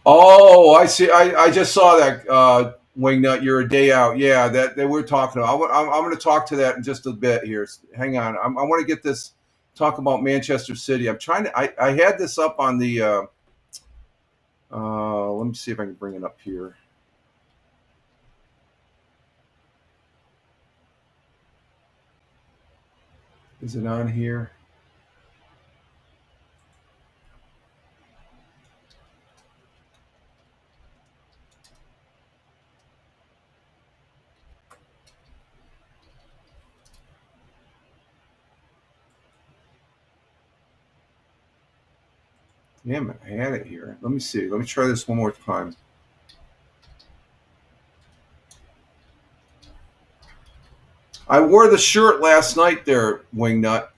Oh, I see. I just saw that, Wingnut. You're a day out. Yeah, that we're talking about. I'm going to talk to that in just a bit here. Hang on. I want to get this, talk about Manchester City. I'm trying to, I had this up on the, let me see if I can bring it up here. Is it on here? Damn it, I had it here. Let me see. Let me try this one more time. I wore the shirt last night there, Wingnut.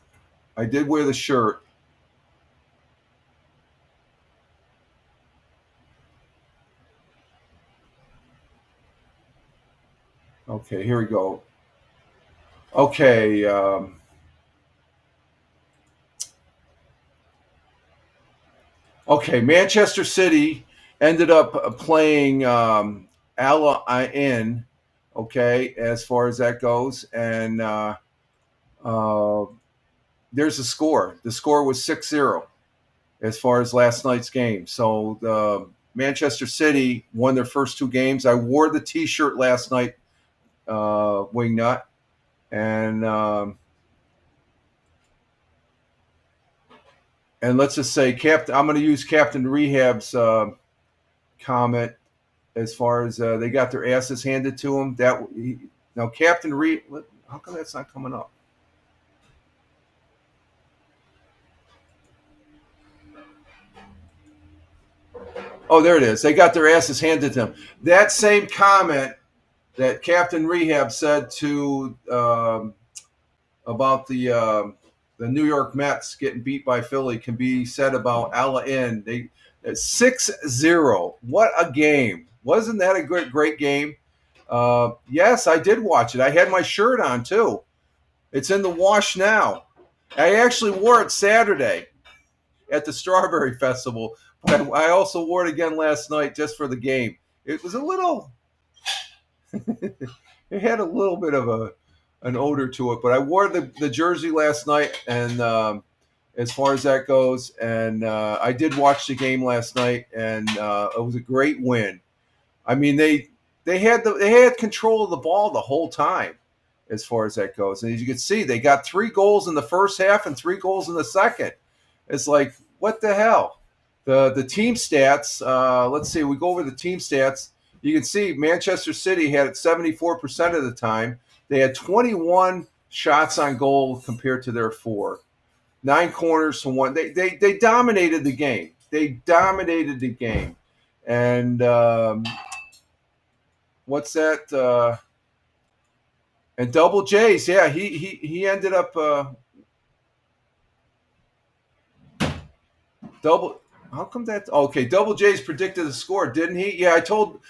I did wear the shirt. Okay, here we go. Okay. Okay, Manchester City ended up playing Al Ain, okay, as far as that goes. And there's a score. The score was 6-0 as far as last night's game. So the Manchester City won their first two games. I wore the T-shirt last night, Wingnut. And let's just say, I'm going to use Captain Rehab's comment as far as they got their asses handed to them. Now, Captain Rehab, how come that's not coming up? Oh, there it is. They got their asses handed to them. That same comment that Captain Rehab said to about the New York Mets getting beat by Philly can be said about Al Ain. They 6-0. What a game! Wasn't that a great game? Yes, I did watch it. I had my shirt on too. It's in the wash now. I actually wore it Saturday at the Strawberry Festival, but I also wore it again last night just for the game. It was a little. It had a little bit of an odor to it, but I wore the jersey last night, and as far as that goes, and I did watch the game last night, and it was a great win. I mean, they had control of the ball the whole time, as far as that goes, and as you can see, they got 3 goals in the first half and 3 goals in the second. It's like, what the hell? The team stats. Let's see. We go over the team stats. You can see Manchester City had it 74% of the time. They had 21 shots on goal compared to their 4. 9 corners to 1. They dominated the game. They dominated the game. And what's that? And Double J's, yeah, he ended up double. How come that? Okay, Double J's predicted the score, didn't he? Yeah, I told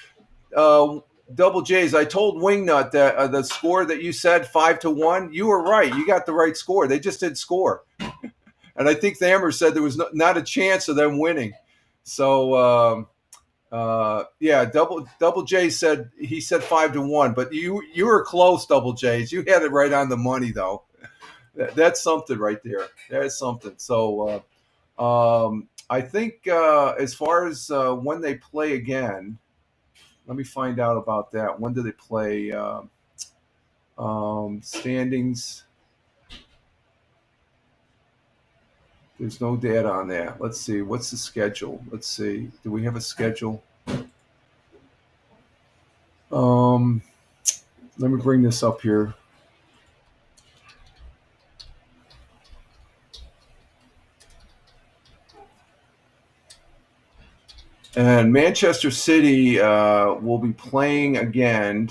Double J's. I told Wingnut that the score that you said 5-1. You were right. You got the right score. They just didn't score, and I think Thammer said there was not a chance of them winning. So yeah, Double J said 5-1, but you were close, Double J's. You had it right on the money though. That's something right there. That's something. So I think as far as when they play again, let me find out about that. When do they play? Standings. There's no data on that. Let's see. What's the schedule? Let's see. Do we have a schedule? Let me bring this up here. And Manchester City will be playing again.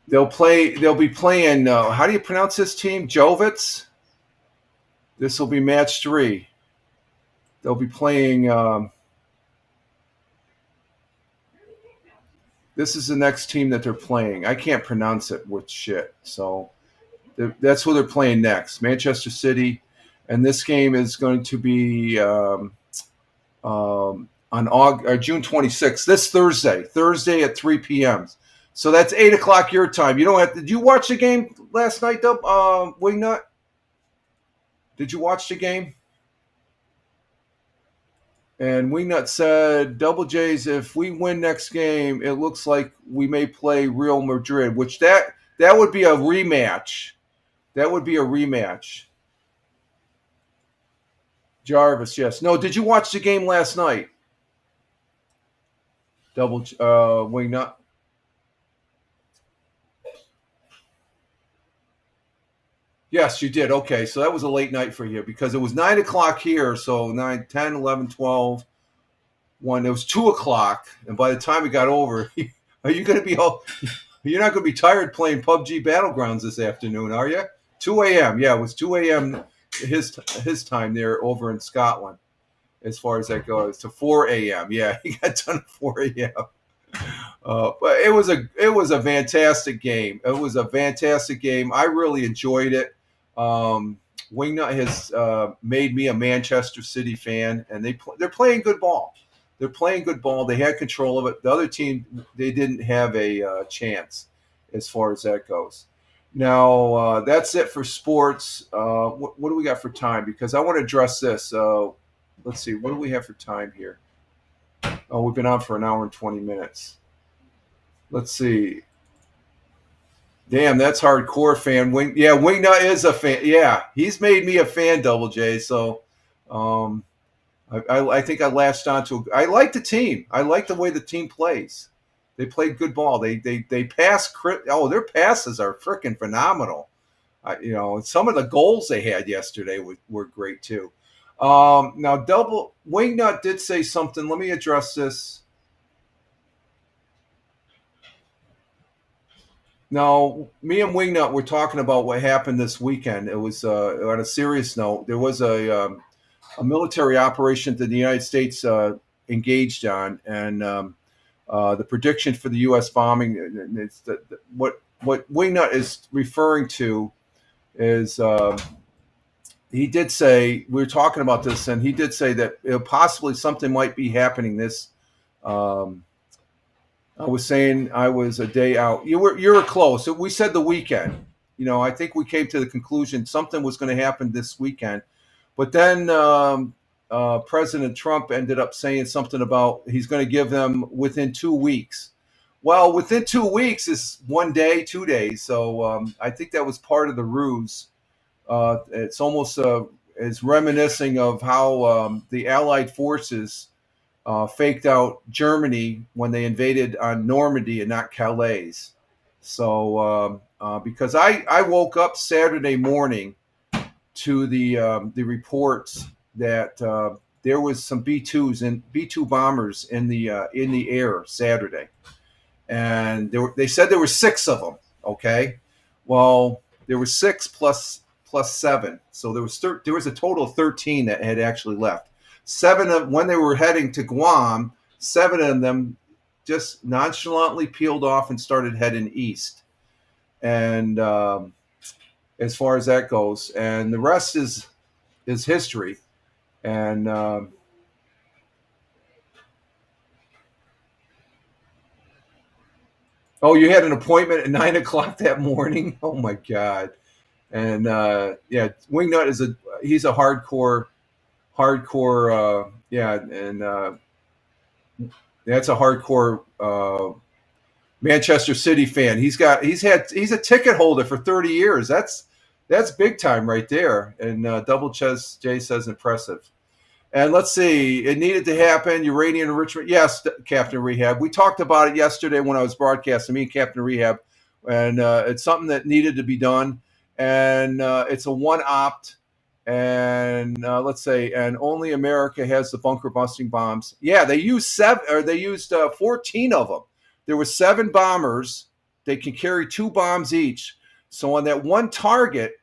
They'll be playing. How do you pronounce this team? Jovets. This will be match 3. They'll be playing. This is the next team that they're playing. I can't pronounce it with shit. So that's who they're playing next. Manchester City, and this game is going to be on June 26th. This Thursday at 3 p.m. So that's 8 o'clock your time. You don't have to. Did you watch the game last night, Wingnut? Did you watch the game? And Wingnut said, Double J's, if we win next game, it looks like we may play Real Madrid, which that would be a rematch. That would be a rematch. Jarvis, yes. No, did you watch the game last night? Wingnut. Yes, you did. Okay, so that was a late night for you because it was 9 o'clock here. So 9, 10, 11, 12, 1. It was 2 o'clock. And by the time we got over, are you going to be you're not going to be tired playing PUBG Battlegrounds this afternoon, are you? 2 a.m. Yeah, it was 2 a.m. his time there over in Scotland as far as that goes to 4 a.m. Yeah, he got done at 4 a.m. But it was a fantastic game. It was a fantastic game. I really enjoyed it. Wingnut has made me a Manchester City fan, and they're playing good ball. They're playing good ball. They had control of it. The other team, they didn't have a chance as far as that goes. Now, that's it for sports. What do we got for time? Because I want to address this. Let's see. What do we have for time here? Oh, we've been on for an hour and 20 minutes. Let's see. Damn, that's hardcore fan. Wingnut is a fan. Yeah, he's made me a fan, Double J. So I think I latched onto. I like the team. I like the way the team plays. They play good ball. They pass. Their passes are freaking phenomenal. Some of the goals they had yesterday were great too. Now, Wingnut did say something. Let me address this. Now, me and Wingnut were talking about what happened this weekend. It was on a serious note. There was a military operation that the United States engaged on, and the prediction for the U.S. bombing. It's what Wingnut is referring to is he did say, we were talking about this, and he did say that possibly something might be happening this. I was saying I was a day out. You were close. We said the weekend. I think we came to the conclusion something was going to happen this weekend. But then President Trump ended up saying something about he's going to give them within 2 weeks. Well, within 2 weeks is 1 day, 2 days. So I think that was part of the ruse. It's almost as reminiscing of how the Allied forces faked out Germany when they invaded on Normandy and not Calais. So because I woke up Saturday morning to the reports that there was some B-2 bombers in the air Saturday, and they said there were 6 of them. Okay, well there were 6 plus 7, so there was a total of 13 that had actually left. 7 when they were heading to Guam, 7 of them just nonchalantly peeled off and started heading east. And as far as that goes, and the rest is history. And Oh, you had an appointment at 9 o'clock that morning? Oh my God. And yeah, Wingnut he's a hardcore, yeah, and that's a hardcore Manchester City fan. He's a ticket holder for 30 years. That's big time right there. And Double Chess J says impressive. And let's see, it needed to happen. Uranium enrichment. Yes, Captain Rehab. We talked about it yesterday when I was broadcasting, me and Captain Rehab. And it's something that needed to be done. And it's a one opt. And let's say, and only America has the bunker busting bombs. Yeah, they used 14 of them. There were 7 bombers. They can carry 2 bombs each. So on that one target,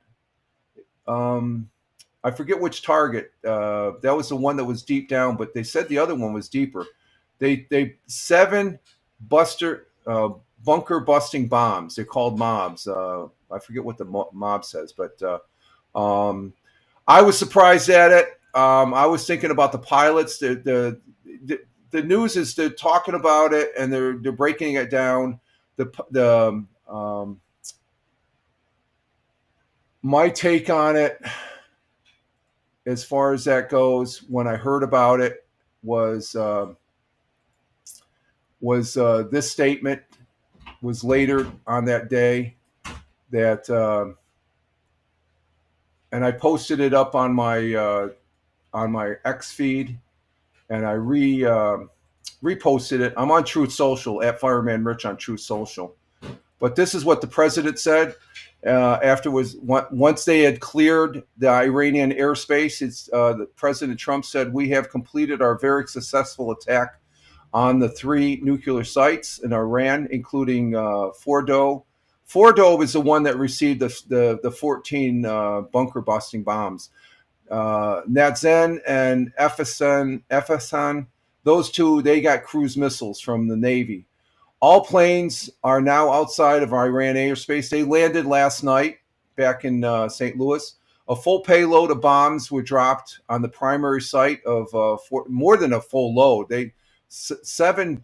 I forget which target. That was the one that was deep down, but they said the other one was deeper. They 7 bunker busting bombs. They're called mobs. I forget what the mob says, but I was surprised at it. I was thinking about the pilots. The news is they're talking about it and they're breaking it down. My take on it, as far as that goes, when I heard about it, was this statement was later on that day that, and I posted it up on my X feed, and I reposted it. I'm on Truth Social at Fireman Rich on Truth Social, but this is what the president said. Afterwards, once they had cleared the Iranian airspace, the President Trump said, "We have completed our very successful attack on the 3 nuclear sites in Iran, including Fordow." Fordow is the one that received the 14 bunker busting bombs. Nazanin and Efesan, those 2, they got cruise missiles from the Navy. All planes are now outside of Iran airspace. They landed last night back in St. Louis. A full payload of bombs were dropped on the primary site of more than a full load. 14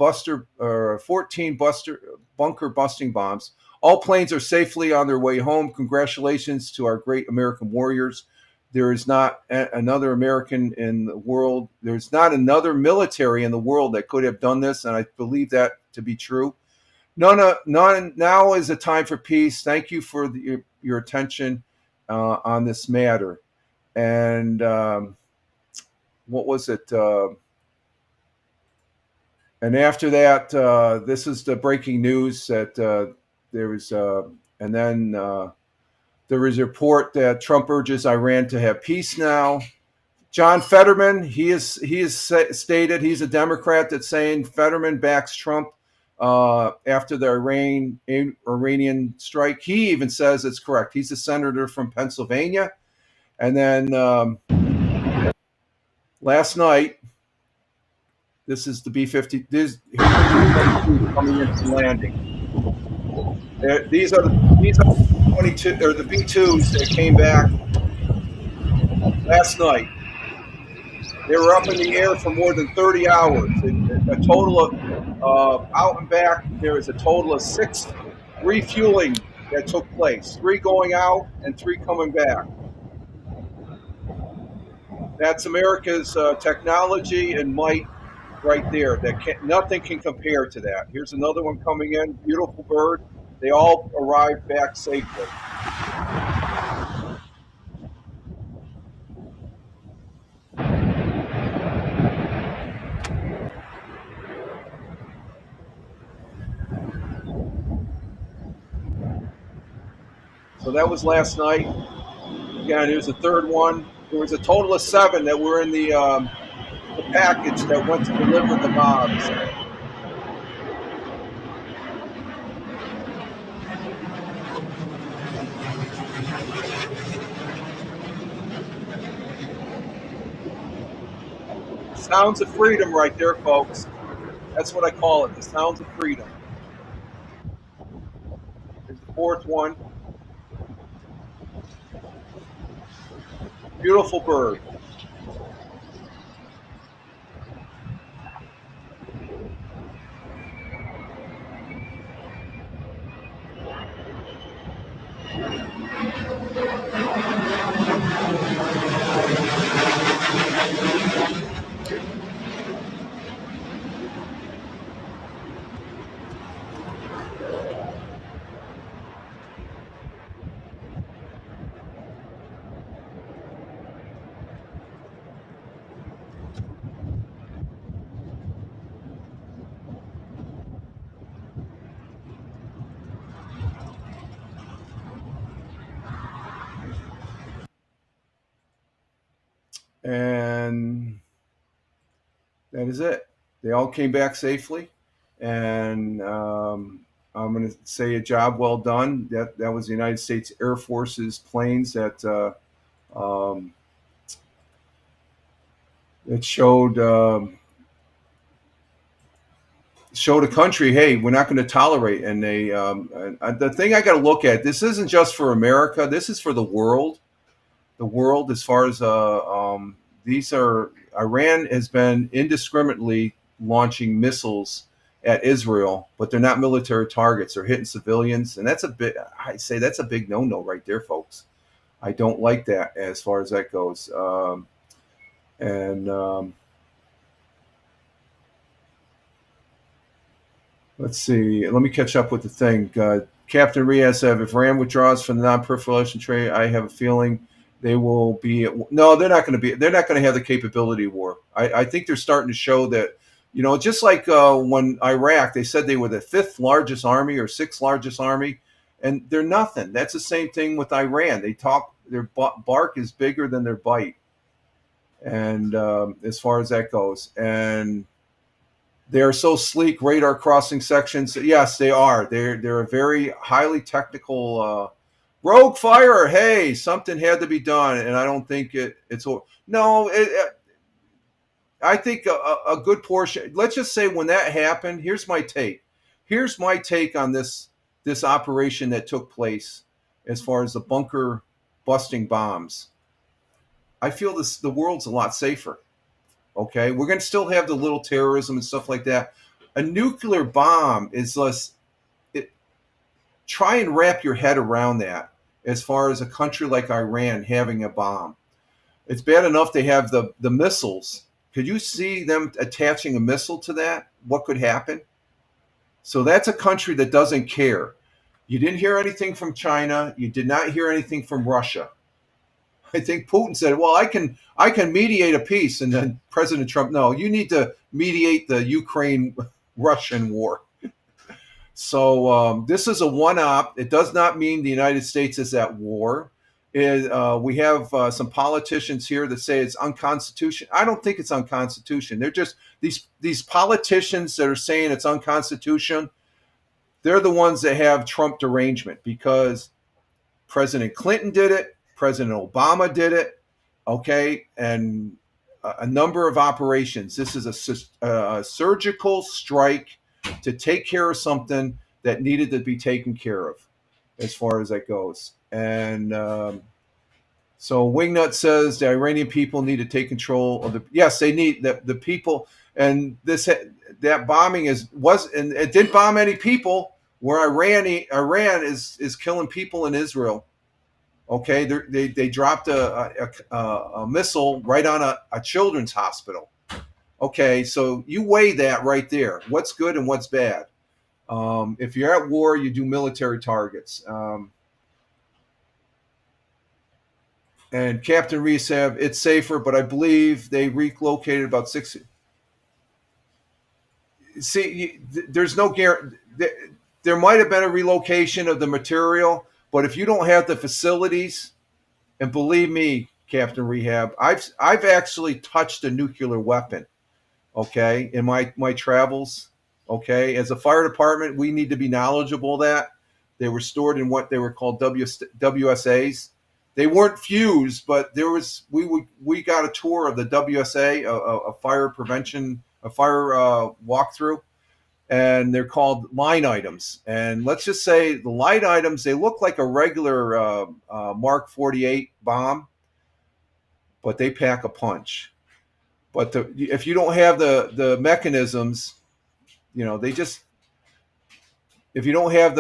bunker busting bombs. All planes are safely on their way home. Congratulations to our great American warriors. There is not another American in the world. There's not another military in the world that could have done this, and I believe that to be true. Now is a time for peace. Thank you for your attention on this matter. And what was it? And after that, this is the breaking news that there was, and then there was a report that Trump urges Iran to have peace now. John Fetterman, he is stated, he's a Democrat, that's saying Fetterman backs Trump after the Iranian strike. He even says it's correct. He's a senator from Pennsylvania. And then last night, this is the B-50. Here's coming into landing. These are the 22 or the B-2s that came back last night. They were up in the air for more than 30 hours. A total of out and back, there is a total of 6 refueling that took place. 3 going out and 3 coming back. That's America's technology and might right there. Nothing can compare to that. Here's another one coming in. Beautiful bird. They all arrived back safely. So that was last night. Again, here's the 3rd one. There was a total of 7 that were in the package that went to deliver the mobs. Sounds of freedom right there, folks. That's what I call it, the sounds of freedom. Here's the 4th one. Beautiful bird. And that is it. They all came back safely, and I'm going to say a job well done. That was the United States Air Force's planes that um, it showed a country, hey, we're not going to tolerate. And they the thing I got to look at, this isn't just for America. This is for the world. The world, as far as these are, Iran has been indiscriminately launching missiles at Israel, but they're not military targets. They're hitting civilians, and that's I say that's a big no-no right there, folks. I don't like that as far as that goes. And let's see. Let me catch up with the thing. Captain Riaz said, if Iran withdraws from the non-proliferation treaty, I have a feeling they will be. No, they're not going to be. They're not going to have the capability of war. I think they're starting to show that. You know, just like when Iraq, they said they were the 5th largest army or 6th largest army, and they're nothing. That's the same thing with Iran. They talk, their bark is bigger than their bite, and as far as that goes, and they are so sleek, radar crossing sections. Yes, they are. They're a very highly technical rogue fire. Hey, something had to be done, and I don't think it's no. I think a good portion. Let's just say when that happened. Here's my take. Here's my take on this operation that took place, as far as the bunker busting bombs. I feel the world's a lot safer. Okay, we're going to still have the little terrorism and stuff like that. A nuclear bomb is less. Try and wrap your head around that. As far as a country like Iran having a bomb, it's bad enough they have the missiles. Could you see them attaching a missile to that? What could happen? So that's a country that doesn't care. You didn't hear anything from China. You did not hear anything from Russia. I think Putin said, well, I can mediate a peace. And then President Trump, no, you need to mediate the Ukraine-Russian war. So this is a one-op. It does not mean the United States is at war. We have some politicians here that say it's unconstitutional. I don't think it's unconstitutional. They're just these politicians that are saying it's unconstitutional. They're the ones that have Trump derangement, because President Clinton did it. President Obama did it. Okay. And a number of operations. This is a surgical strike to take care of something that needed to be taken care of, as far as that goes. And so Wingnut says the Iranian people need to take control of yes, they need the people. And that bombing and it didn't bomb any people. Where Iran is killing people in Israel. Okay, they dropped a missile right on a children's hospital. Okay, so you weigh that right there. What's good and what's bad? If you're at war, you do military targets. And Captain Reese it's safer, but I believe they relocated about 60. See, there's no guarantee. There might have been a relocation of the material, but if you don't have the facilities, and believe me, Captain Rehab, I've actually touched a nuclear weapon. Okay, in my travels. Okay, as a fire department, we need to be knowledgeable of that. They were stored in what they were called WSAs. They weren't fused, but there was we got a tour of the WSA, a fire prevention, a fire walkthrough, and they're called line items. And let's just say the line items, they look like a regular Mark 48 bomb, but they pack a punch. But if you don't have the mechanisms, you know, they just, if you don't have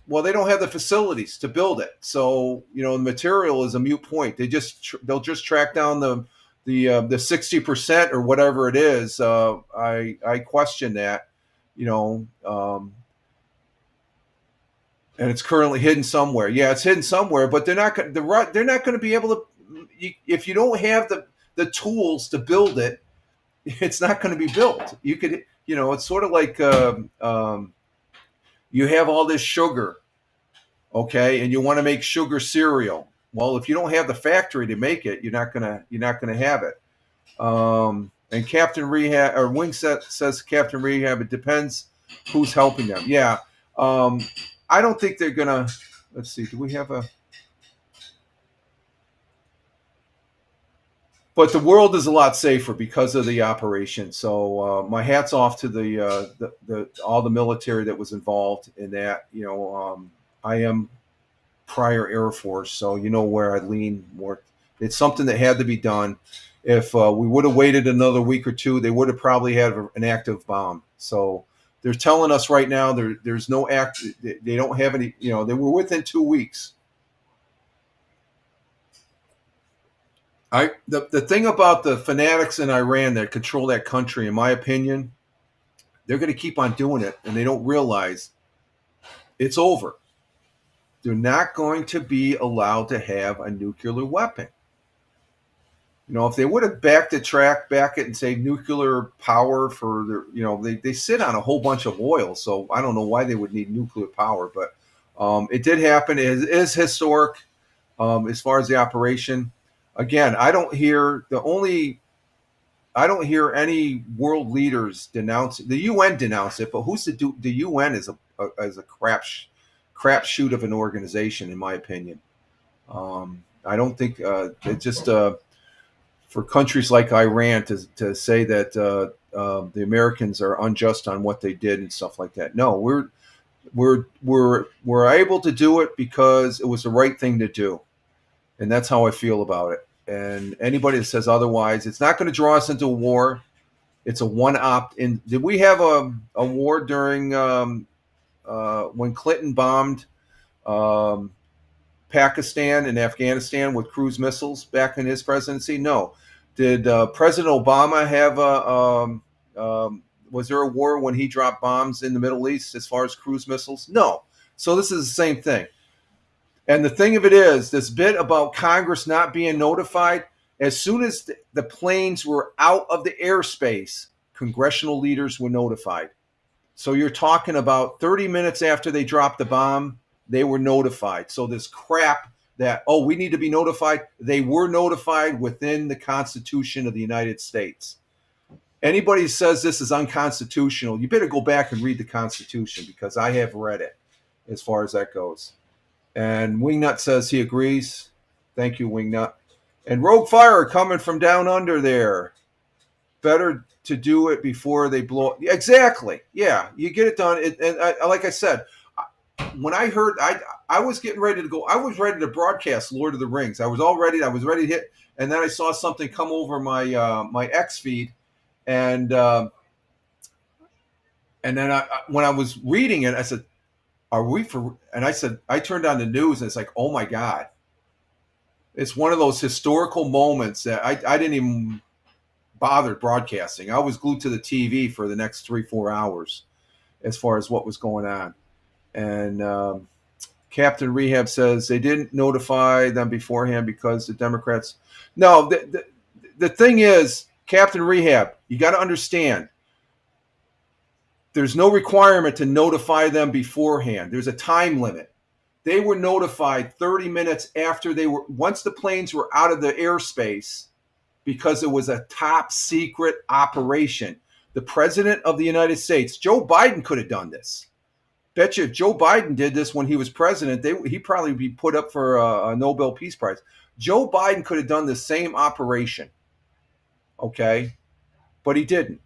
well, they don't have the facilities to build it. So, you know, the material is a moot point. They'll just track down the 60% or whatever it is. I question that, you know, and it's currently hidden somewhere. Yeah, it's hidden somewhere, but they're not going to be able to. If you don't have the tools to build it, it's not going to be built. You could, you know, it's sort of like you have all this sugar, okay, and you want to make sugar cereal. Well, if you don't have the factory to make it, you're not gonna have it. And Captain Rehab or Wingset says Captain Rehab, it depends who's helping them. Yeah. I don't think they're gonna. Let's see. Do we have a? But the world is a lot safer because of the operation. So my hat's off to the all the military that was involved in that. I am prior Air Force, so you know where I lean more. It's something that had to be done. If we would have waited another week or two, they would have probably had an active bomb. So they're telling us right now there's no act. They don't have any. They were within 2 weeks. The thing about the fanatics in Iran that control that country, in my opinion, they're going to keep on doing it, and they don't realize it's over. They're not going to be allowed to have a nuclear weapon. If they would have back it and say nuclear power for their, they sit on a whole bunch of oil, so I don't know why they would need nuclear power, but it did happen. It is historic as far as the operation. Again, I don't hear any world leaders denounce it. The UN denounce it, but who's to do? The UN is a crap shoot of an organization, in my opinion. I don't think it just for countries like Iran to say that the Americans are unjust on what they did and stuff like that. No, we're able to do it because it was the right thing to do. And that's how I feel about it. And anybody that says otherwise, it's not going to draw us into a war. It's a one opt-in. Did we have a war during when Clinton bombed Pakistan and Afghanistan with cruise missiles back in his presidency? No. Did President Obama have was there a war when he dropped bombs in the Middle East as far as cruise missiles? No. So this is the same thing. And the thing of it is, this bit about Congress not being notified, as soon as the planes were out of the airspace, congressional leaders were notified. So you're talking about 30 minutes after they dropped the bomb, they were notified. So this crap that, we need to be notified, they were notified within the Constitution of the United States. Anybody who says this is unconstitutional, you better go back and read the Constitution, because I have read it as far as that goes. And Wingnut says he agrees. Thank you, Wingnut. And Rogue Fire coming from down under there. Better to do it before they blow. Exactly. Yeah, you get it done. Like I said, when I heard, I was getting ready to go. I was ready to broadcast Lord of the Rings. I was ready to hit. And then I saw something come over my X feed, and then when I was reading it, I said, "Are we for?" And I turned on the news, and it's like, oh my God. It's one of those historical moments that I didn't even bother broadcasting. I was glued to the TV for the next 3-4 hours as far as what was going on. And Captain Rehab says they didn't notify them beforehand because the Democrats. No, the thing is, Captain Rehab, you got to understand, there's no requirement to notify them beforehand. There's a time limit. They were notified 30 minutes after once the planes were out of the airspace, because it was a top secret operation. The President of the United States, Joe Biden, could have done this. Bet you if Joe Biden did this when he was president, he'd probably be put up for a Nobel Peace Prize. Joe Biden could have done the same operation. Okay? But he didn't.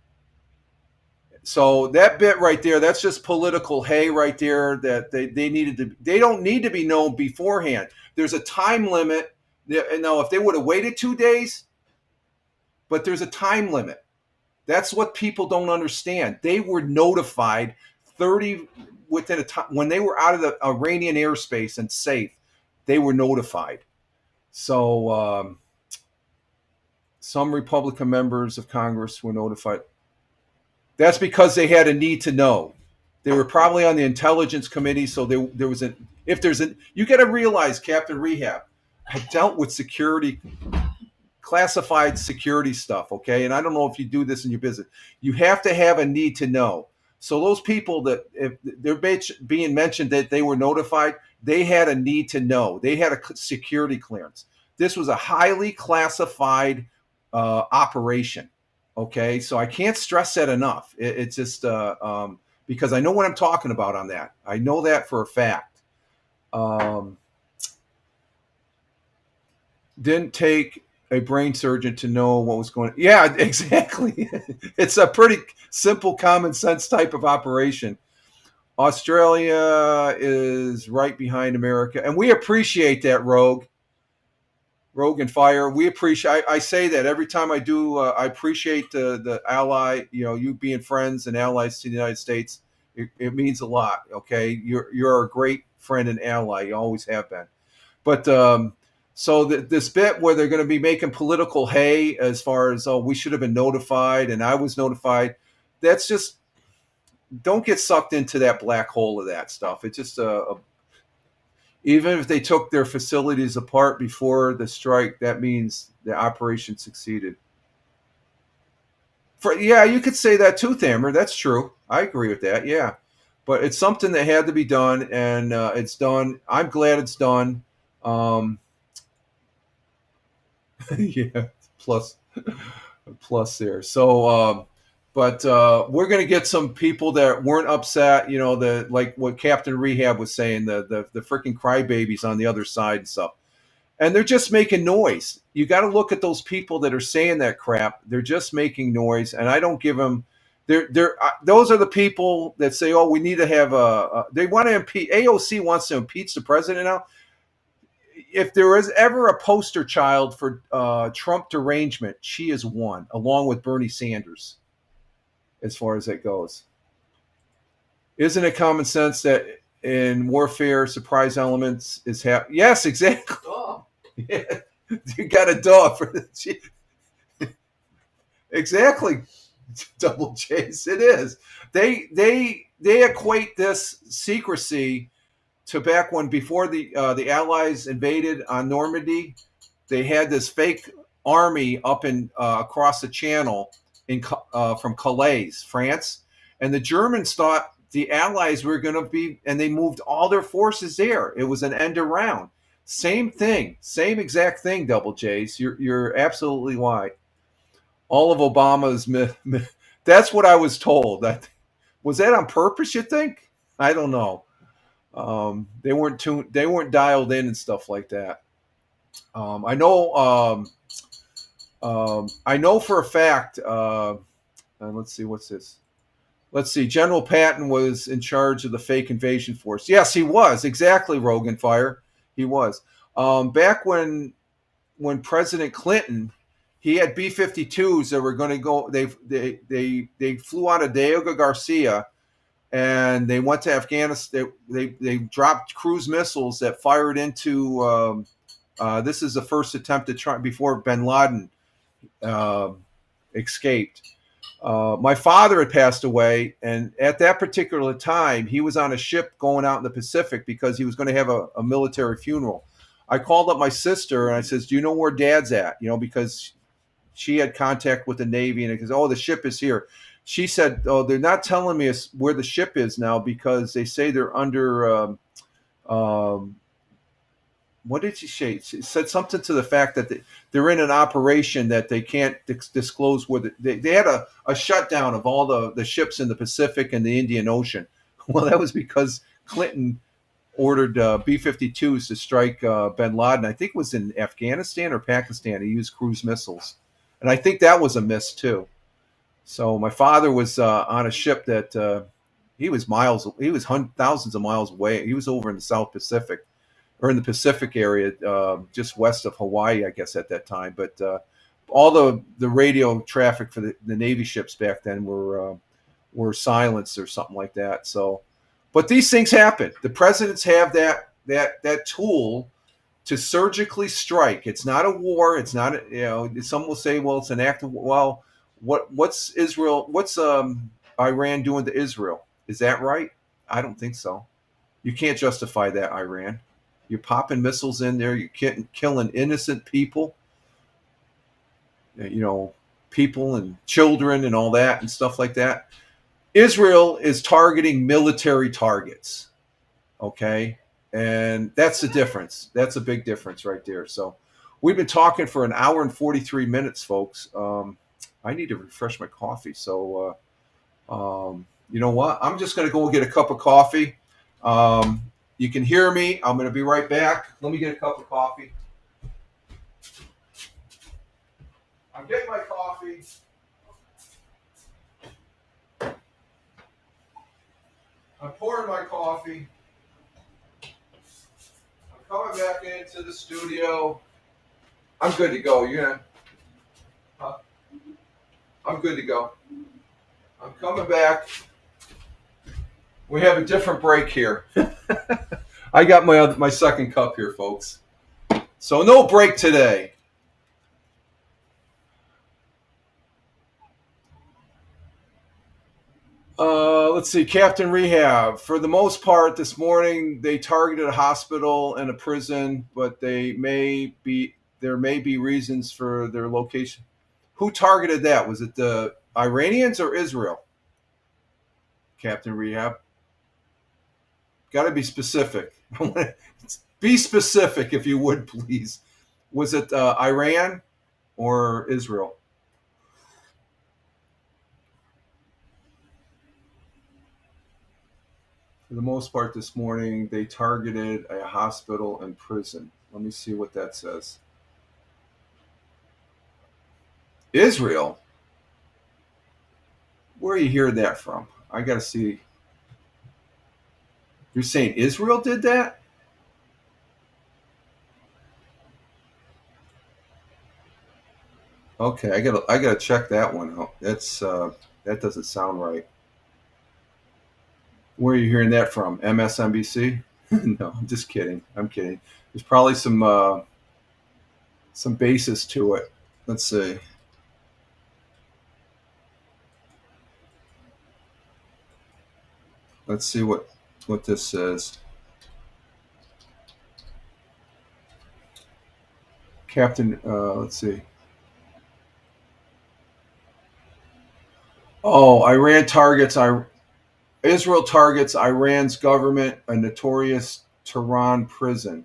So that bit right there, that's just political hay right there that they don't need to be known beforehand. There's a time limit. Now, if they would have waited 2 days, but there's a time limit. That's what people don't understand. They were notified within a time when they were out of the Iranian airspace and safe. They were notified. So some Republican members of Congress were notified. That's because they had a need to know. They were probably on the Intelligence Committee, so there was you got to realize, Captain Rehab, I dealt with security, classified security stuff, okay? And I don't know if you do this in your business. You have to have a need to know. So those people that, if they're being mentioned that they were notified, they had a need to know. They had a security clearance. This was a highly classified operation. Okay, so I can't stress that enough. It's just because I know what I'm talking about on that. I know that for a fact. Didn't take a brain surgeon to know what was going on. Yeah, exactly. It's a pretty simple, common sense type of operation. Australia is right behind America, and we appreciate that, Rogue and Fire. We appreciate. I say that every time I do. I appreciate the ally. You being friends and allies to the United States. It means a lot. Okay, you're a great friend and ally. You always have been. But so this bit where they're going to be making political hay as far as we should have been notified and I was notified. That's just. Don't get sucked into that black hole of that stuff. It's just even if they took their facilities apart before the strike, that means the operation succeeded. Yeah, you could say that too, Thammer. That's true. I agree with that. Yeah, but it's something that had to be done, and it's done. I'm glad it's done. Yeah, plus there. So. But we're going to get some people that weren't upset, like what Captain Rehab was saying, the freaking crybabies on the other side and stuff. And they're just making noise. You got to look at those people that are saying that crap. They're just making noise, and I don't give them. Those are the people that say, "Oh, we need to have they want to impeach." AOC wants to impeach the president now. If there was ever a poster child for Trump derangement, she is one, along with Bernie Sanders. As far as that goes, isn't it common sense that in warfare, surprise elements is happening? Yes, exactly. Oh. Yeah. You got a dog for the exactly. Double J's. It is. They equate this secrecy to back when before the Allies invaded on Normandy. They had this fake army up in across the Channel. From Calais, France, and the Germans thought the Allies were going to be, and they moved all their forces there. It was an end around. Same thing, same exact thing. Double J's. You're absolutely right. All of Obama's that's what I was told. Was that on purpose? You think? I don't know. They weren't tuned. They weren't dialed in and stuff like that. I know. I know for a fact, let's see, what's this? Let's see, General Patton was in charge of the fake invasion force. Yes, he was. Exactly, Rogan Fire. He was. Back when President Clinton, he had B-52s that were going to go, they flew out of Diego Garcia, and they went to Afghanistan. They dropped cruise missiles that fired into, this is the first attempt to try, before bin Laden escaped. My father had passed away, and at that particular time, he was on a ship going out in the Pacific because he was going to have a military funeral. I called up my sister and I says, "Do you know where Dad's at?" Because she had contact with the Navy, and it goes, "Oh, the ship is here." She said, "Oh, they're not telling me where the ship is now because they say they're under." What did she say? She said something to the fact that they're in an operation that they can't disclose where they had a shutdown of all the ships in the Pacific and the Indian Ocean. Well, that was because Clinton ordered B-52s to strike bin Laden. I think it was in Afghanistan or Pakistan. He used cruise missiles. And I think that was a miss too. So my father was on a ship that he was thousands of miles away. He was over in the South Pacific. Or in the Pacific area, just west of Hawaii, I guess, at that time. But all the radio traffic for the Navy ships back then were silenced or something like that. So, but these things happen. The presidents have that tool to surgically strike. It's not a war. It's not some will say, well, it's an act of, well, what's Israel? What's Iran doing to Israel? Is that right? I don't think so. You can't justify that, Iran. You're popping missiles in there. You're killing innocent people, people and children and all that and stuff like that. Israel is targeting military targets. Okay. And that's the difference. That's a big difference right there. So we've been talking for an hour and 43 minutes, folks. I need to refresh my coffee. So, you know what? I'm just going to go get a cup of coffee. You can hear me. I'm going to be right back. Let me get a cup of coffee. I'm getting my coffee. I'm pouring my coffee. I'm coming back into the studio. I'm good to go. I'm good to go. I'm coming back. We have a different break here. I got my second cup here, folks. So no break today. Let's see, Captain Rehab. For the most part, this morning they targeted a hospital and a prison, but there may be reasons for their location. Who targeted that? Was it the Iranians or Israel? Captain Rehab. Got to be specific. Be specific, if you would, please. Was it Iran or Israel? For the most part this morning, they targeted a hospital and prison. Let me see what that says. Israel? Where are you hearing that from? I got to see. You're saying Israel did that? Okay, I gotta check that one out. That doesn't sound right. Where are you hearing that from? MSNBC? No, I'm just kidding. I'm kidding. There's probably some basis to it. Let's see. Let's see what this says. Captain, let's see. Oh, Israel targets Iran's government, a notorious Tehran prison.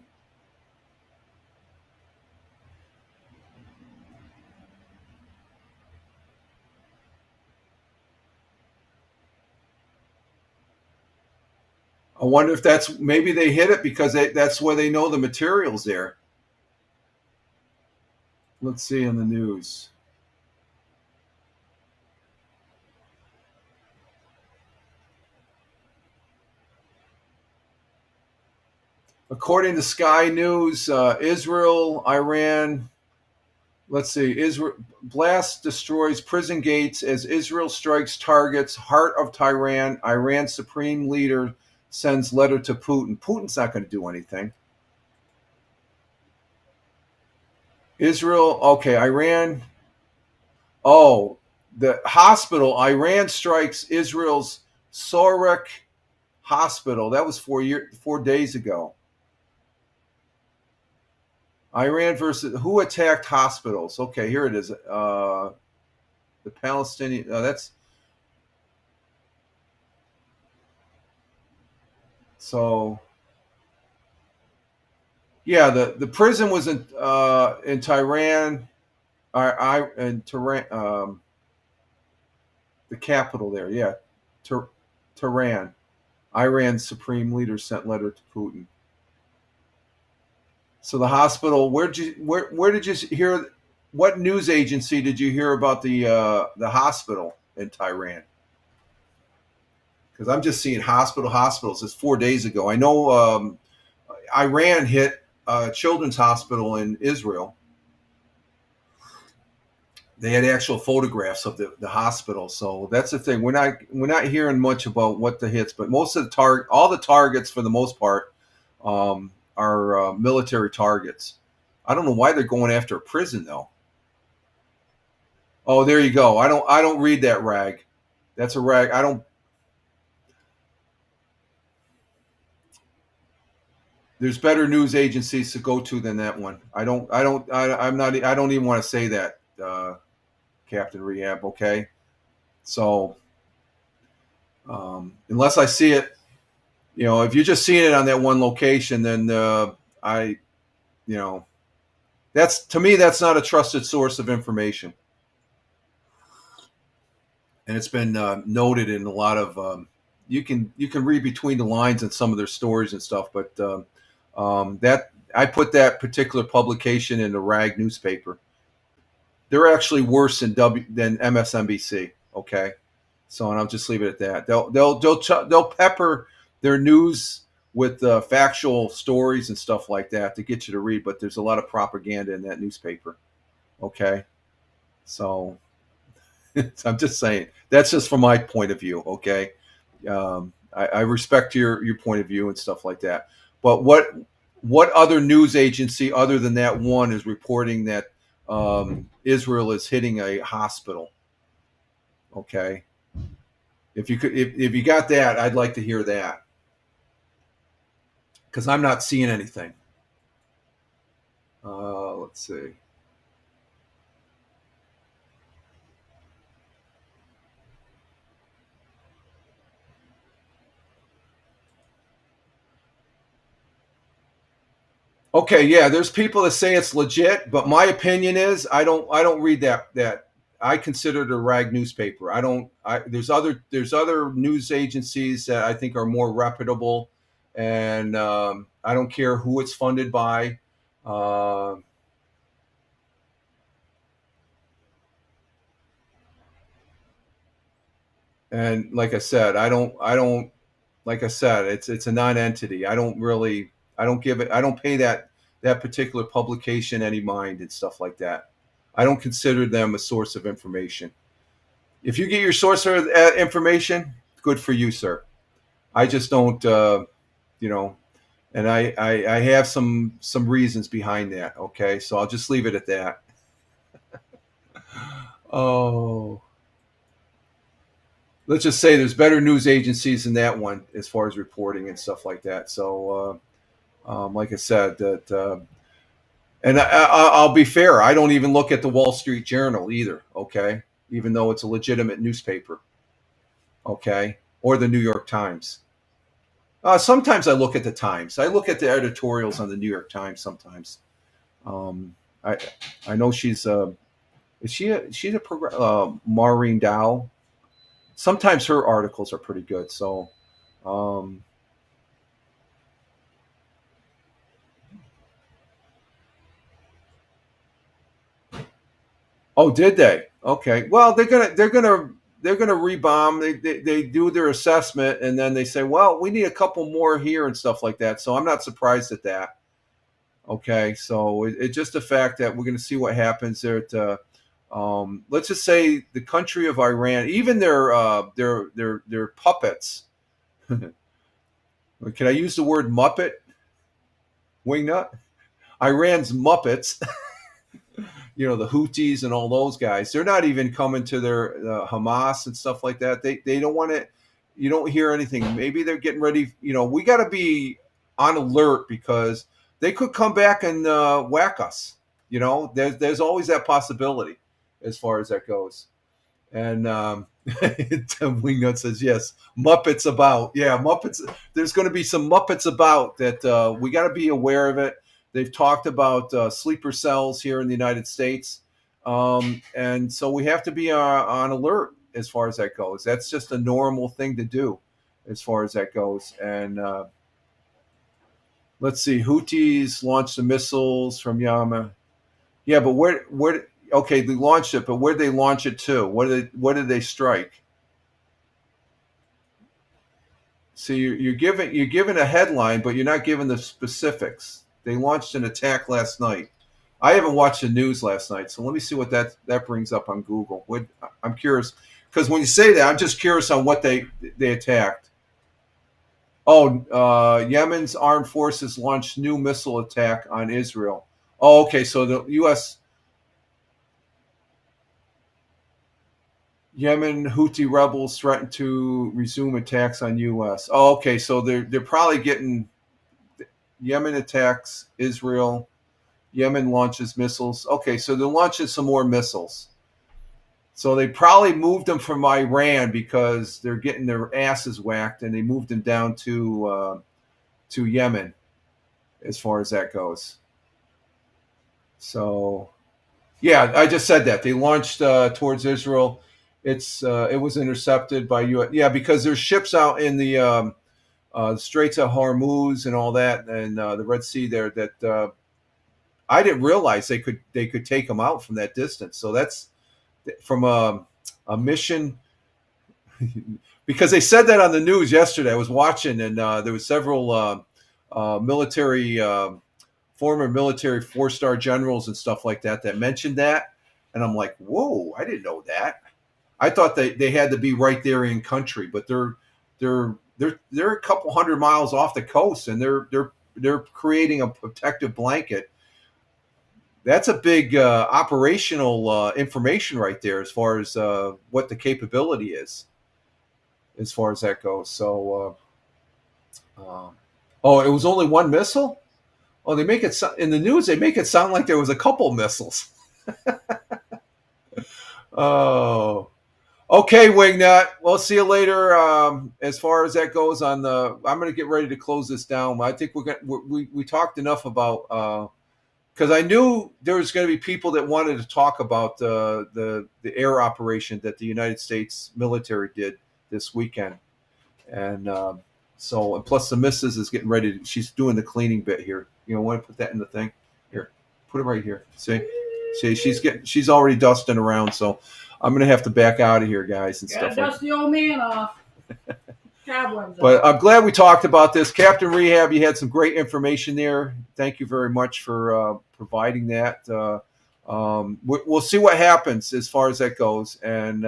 I wonder if maybe they hit it because that's where they know the material's there. Let's see in the news. According to Sky News, Israel, Iran, let's see, Israel blast destroys prison gates as Israel strikes targets heart of Tehran. Iran's supreme leader sends letter to Putin. Putin's not going to do anything. Israel, okay, Iran. Oh, the hospital. Iran strikes Israel's Sorek hospital. That was 4 days ago. Iran versus who attacked hospitals? Okay, here it is. The Palestinian. That's so. Yeah, the prison was in Tehran, in Tehran, the capital there. Yeah, Tehran. Iran's supreme leader sent letter to Putin. So the hospital. Where did you hear? What news agency did you hear about the hospital in Tehran? Because I'm just seeing hospitals. It's 4 days ago. I know Iran hit a children's hospital in Israel. They had actual photographs of the hospital. So that's the thing. We're not hearing much about what the hits, but most of all the targets for the most part are military targets. I don't know why they're going after a prison though. Oh, there you go. I don't read that rag. That's a rag. I don't. There's better news agencies to go to than that one. I don't even want to say that, Captain Rehab. Okay, so unless I see it, if you're just seeing it on that one location, then that's, to me, that's not a trusted source of information. And it's been noted in a lot of you can read between the lines in some of their stories and stuff, but that I put that particular publication in the Rag newspaper. They're actually worse than MSNBC. Okay, so, and I'll just leave it at that. They'll pepper their news with factual stories and stuff like that to get you to read, but there's a lot of propaganda in that newspaper. Okay, so I'm just saying, that's just from my point of view. Okay, I respect your point of view and stuff like that. But what other news agency other than that one is reporting that Israel is hitting a hospital? Okay, if you got that, I'd like to hear that, because I'm not seeing anything. Let's see. Okay, yeah, there's people that say it's legit, but my opinion is I don't read that. I consider it a rag newspaper. There's other news agencies that I think are more reputable, and I don't care who it's funded by. And like I said, like I said, it's a non-entity. I don't pay that particular publication any mind and stuff like that. I don't consider them a source of information. If you get your source of information, good for you, sir. I just don't, and I have some reasons behind that. Okay, so I'll just leave it at that. Oh, let's just say there's better news agencies than that one as far as reporting and stuff like that. So, like I said, and I'll be fair. I don't even look at the Wall Street Journal either. Okay, even though it's a legitimate newspaper. Okay, or the New York Times. Sometimes I look at the Times. I look at the editorials on the New York Times sometimes. I know she's she's Maureen Dow. Sometimes her articles are pretty good. So, oh, did they? Okay. Well, they're gonna rebomb. They do their assessment, and then they say, well, we need a couple more here and stuff like that. So I'm not surprised at that. Okay. So it's just the fact that we're going to see what happens there. Let's just say the country of Iran, even their puppets. Can I use the word Muppet? Wingnut? Iran's Muppets. The Houthis and all those guys. They're not even coming to their Hamas and stuff like that. They don't want it. You don't hear anything. Maybe they're getting ready. We got to be on alert, because they could come back and whack us. There's always that possibility as far as that goes. And Wingnut says, yes, Muppets about. Yeah, Muppets. There's going to be some Muppets about that. We got to be aware of it. They've talked about sleeper cells here in the United States. And so we have to be on alert as far as that goes. That's just a normal thing to do as far as that goes. And let's see, Houthis launched the missiles from Yemen. Yeah, but where? Okay, they launched it, but where did they launch it to? What did they strike? So you're giving a headline, but you're not giving the specifics. They launched an attack last night. I haven't watched the news last night, so let me see what that brings up on Google. I'm curious, because when you say that, I'm just curious on what they attacked. Oh, Yemen's armed forces launched new missile attack on Israel. Oh, okay, so the U.S. Yemen Houthi rebels threaten to resume attacks on U.S. Oh, okay, so they're probably getting Yemen attacks Israel. Yemen launches missiles. Okay, so they're launching some more missiles. So they probably moved them from Iran because they're getting their asses whacked, and they moved them down to Yemen, as far as that goes. So, yeah, I just said that they launched towards Israel. It was intercepted by U.S. Yeah, because there's ships out in the Straits of Hormuz and all that, and the Red Sea there that I didn't realize they could take them out from that distance. So that's from a mission. Because they said that on the news yesterday. I was watching, and there was several military, former military 4-star generals and stuff like that mentioned that, and I'm like, whoa, I didn't know that. I thought they had to be right there in country, but they're a couple hundred miles off the coast, and they're creating a protective blanket. That's a big operational information right there, as far as what the capability is, as far as that goes. So, oh, it was only one missile. Oh, they make it in the news. They make it sound like there was a couple missiles. Oh, okay, Wingnut. We'll see you later. As far as that goes, I'm going to get ready to close this down. I think we talked enough about. Because I knew there was going to be people that wanted to talk about the air operation that the United States military did this weekend, and plus the missus is getting ready. She's doing the cleaning bit here. You know, want to put that in the thing here? Put it right here. See, she's already dusting around. So I'm going to have to back out of here, guys, and stuff.
Dust the old man off.
But I'm glad we talked about this. Captain Rehab, you had some great information there. Thank you very much for providing that. We'll see what happens as far as that goes. And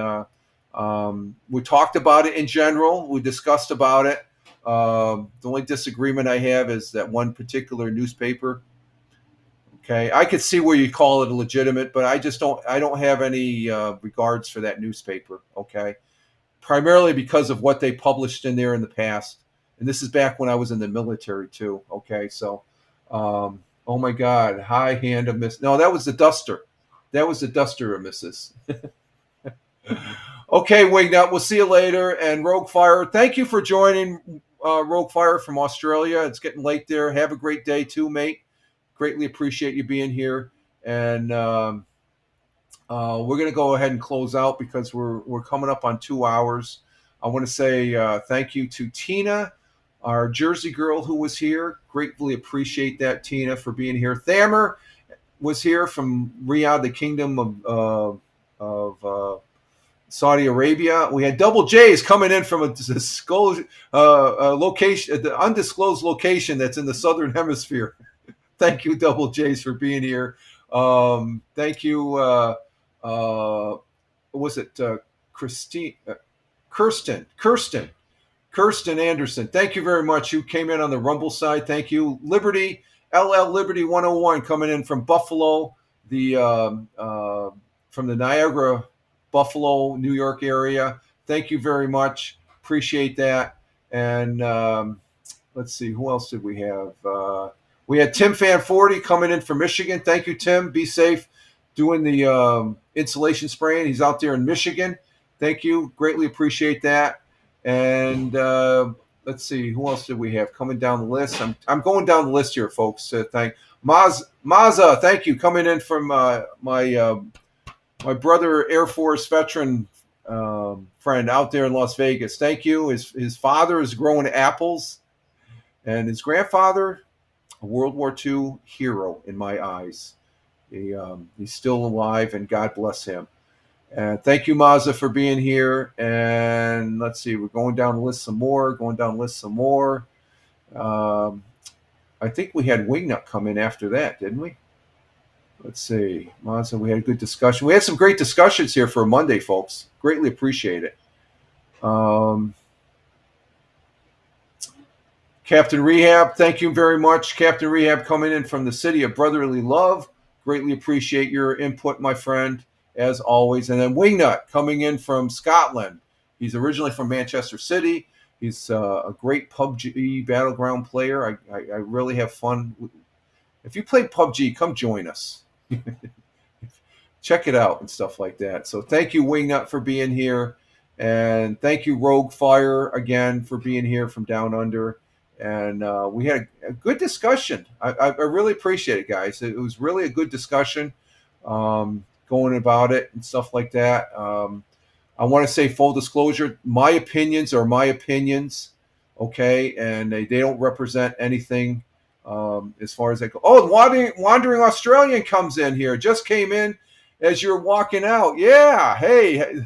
we talked about it in general. We discussed about it. The only disagreement I have is that one particular newspaper. Okay, I could see where you call it legitimate, but I don't have any regards for that newspaper. Okay. Primarily because of what they published in there in the past. And this is back when I was in the military too. Okay, so, oh my God, high hand of miss. No, that was the duster. That was the duster of misses. Okay, Wingnut, we'll see you later. And Rogue Fire, thank you for joining Rogue Fire from Australia. It's getting late there. Have a great day too, mate. Greatly appreciate you being here. And we're going to go ahead and close out because we're coming up on 2 hours. I want to say thank you to Tina, our Jersey girl who was here. Gratefully appreciate that, Tina, for being here. Thamer was here from Riyadh, the Kingdom of Saudi Arabia. We had Double J's coming in from a location, the undisclosed location that's in the Southern Hemisphere. Thank you, Double J's, for being here. Thank you. Was it Kirsten Anderson? Thank you very much. You came in on the Rumble side. Thank you. Liberty, LL Liberty 101 coming in from Buffalo, from the Niagara, Buffalo, New York area. Thank you very much. Appreciate that. And let's see, who else did we have? We had Tim Fan 40 coming in from Michigan. Thank you, Tim. Be safe. Doing the insulation spraying. He's out there in Michigan. Thank you. Greatly appreciate that. And let's see, who else did we have coming down the list? I'm going down the list here, folks. Thank Maza. Thank you, coming in from my brother, Air Force veteran friend out there in Las Vegas. Thank you. His father is growing apples, and his grandfather, a World War II hero in my eyes. He's still alive, and God bless him. And thank you, Mazza, for being here. And let's see, we're going down the list some more. I think we had Wingnut come in after that, didn't we? Let's see, Mazza, we had a good discussion. We had some great discussions here for a Monday, folks. Greatly appreciate it. Captain Rehab, thank you very much. Captain Rehab coming in from the city of brotherly love. Greatly appreciate your input, my friend, as always. And then Wingnut coming in from Scotland. He's originally from Manchester City. He's a great PUBG Battleground player. I really have fun. If you play PUBG, come join us. check it out and stuff like that. So thank you, Wingnut, for being here. And thank you, Rogue Fire, again, for being here from Down Under. And we had a good discussion. I really appreciate it, guys. It was really a good discussion going about it and stuff like that. I want to say full disclosure, my opinions are my opinions, okay? And they don't represent anything as far as they go. Oh, Wandering Australian comes in here. Just came in as you're walking out. Yeah, hey.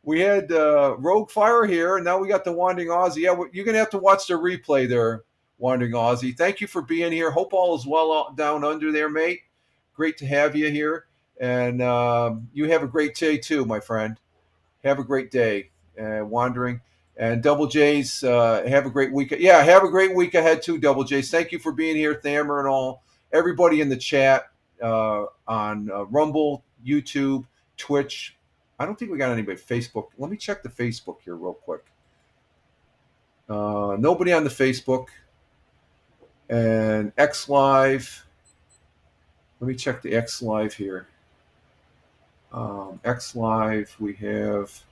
We had Rogue Fire here, and now we got the Wandering Aussie. Yeah, you're going to have to watch the replay there, Wandering Aussie. Thank you for being here. Hope all is well down under there, mate. Great to have you here. And you have a great day, too, my friend. Have a great day, Wandering. And Double J's, have a great week. Yeah, have a great week ahead, too, Double J's. Thank you for being here, Thammer and all. Everybody in the chat on Rumble, YouTube, Twitch. I don't think we got anybody Facebook. Let me check the Facebook here real quick. Nobody on the Facebook. And X Live. Let me check the X Live here. X Live, we have.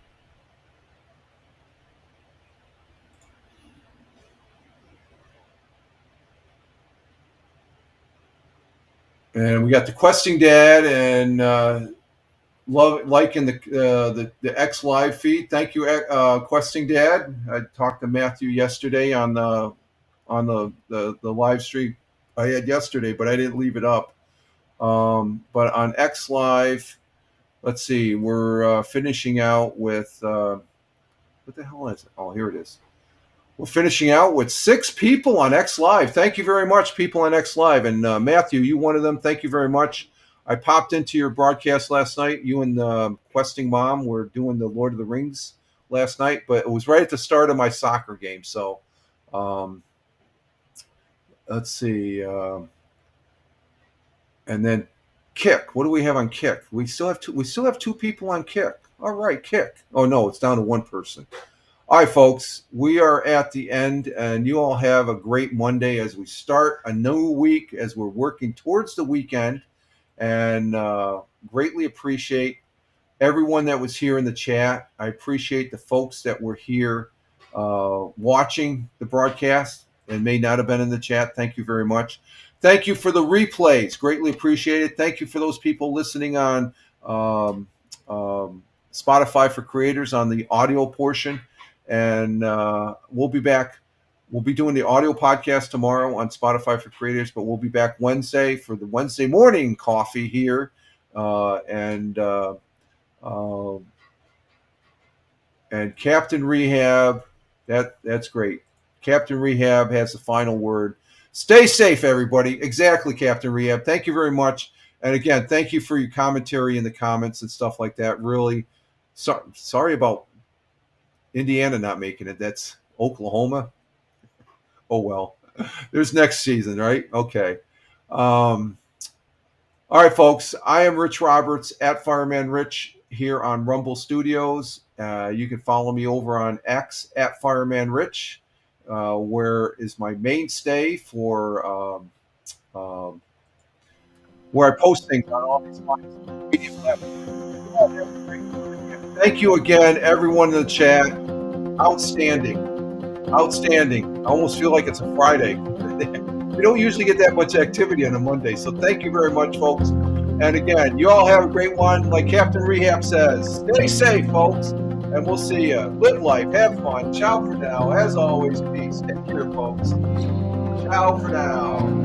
And we got the Questing Dad and liking the X Live feed. Thank you, Questing Dad. I talked to Matthew yesterday on the live stream I had yesterday, but I didn't leave it up. But on X Live, let's see, we're finishing out with what the hell is it? Oh, here it is. We're finishing out with 6 people on X Live. Thank you very much, people on X Live. And Matthew, you one of them. Thank you very much. I popped into your broadcast last night. You and Questing Mom were doing the Lord of the Rings last night, but it was right at the start of my soccer game. So let's see. And then Kick. What do we have on Kick? We still have 2 people on Kick. All right, Kick. Oh no, it's down to 1 person. All right, folks, we are at the end, and you all have a great Monday as we start a new week, as we're working towards the weekend. And greatly appreciate everyone that was here in the chat. I appreciate the folks that were here watching the broadcast and may not have been in the chat. Thank you very much. Thank you for the replays. Greatly appreciated. Thank you for those people listening on Spotify for Creators on the audio portion. And we'll be back. We'll be doing the audio podcast tomorrow on Spotify for Creators, but we'll be back Wednesday for the Wednesday morning coffee here. And Captain Rehab, that's great. Captain Rehab has the final word. Stay safe, everybody. Exactly, Captain Rehab. Thank you very much. And again, thank you for your commentary in the comments and stuff like that. Really sorry about Indiana not making it. That's Oklahoma. Oh, well, there's next season, right? Okay. All right, folks. I am Rich Roberts at Fireman Rich here on Rumble Studios. You can follow me over on X at Fireman Rich, where is my mainstay for where I post things on all these media platforms. Thank you again, everyone in the chat. Outstanding. Outstanding. I almost feel like it's a Friday. We don't usually get that much activity on a Monday. So thank you very much, folks. And again, you all have a great one. Like Captain Rehab says, stay safe, folks. And we'll see you. Live life. Have fun. Ciao for now. As always, peace. Take care, folks. Ciao for now.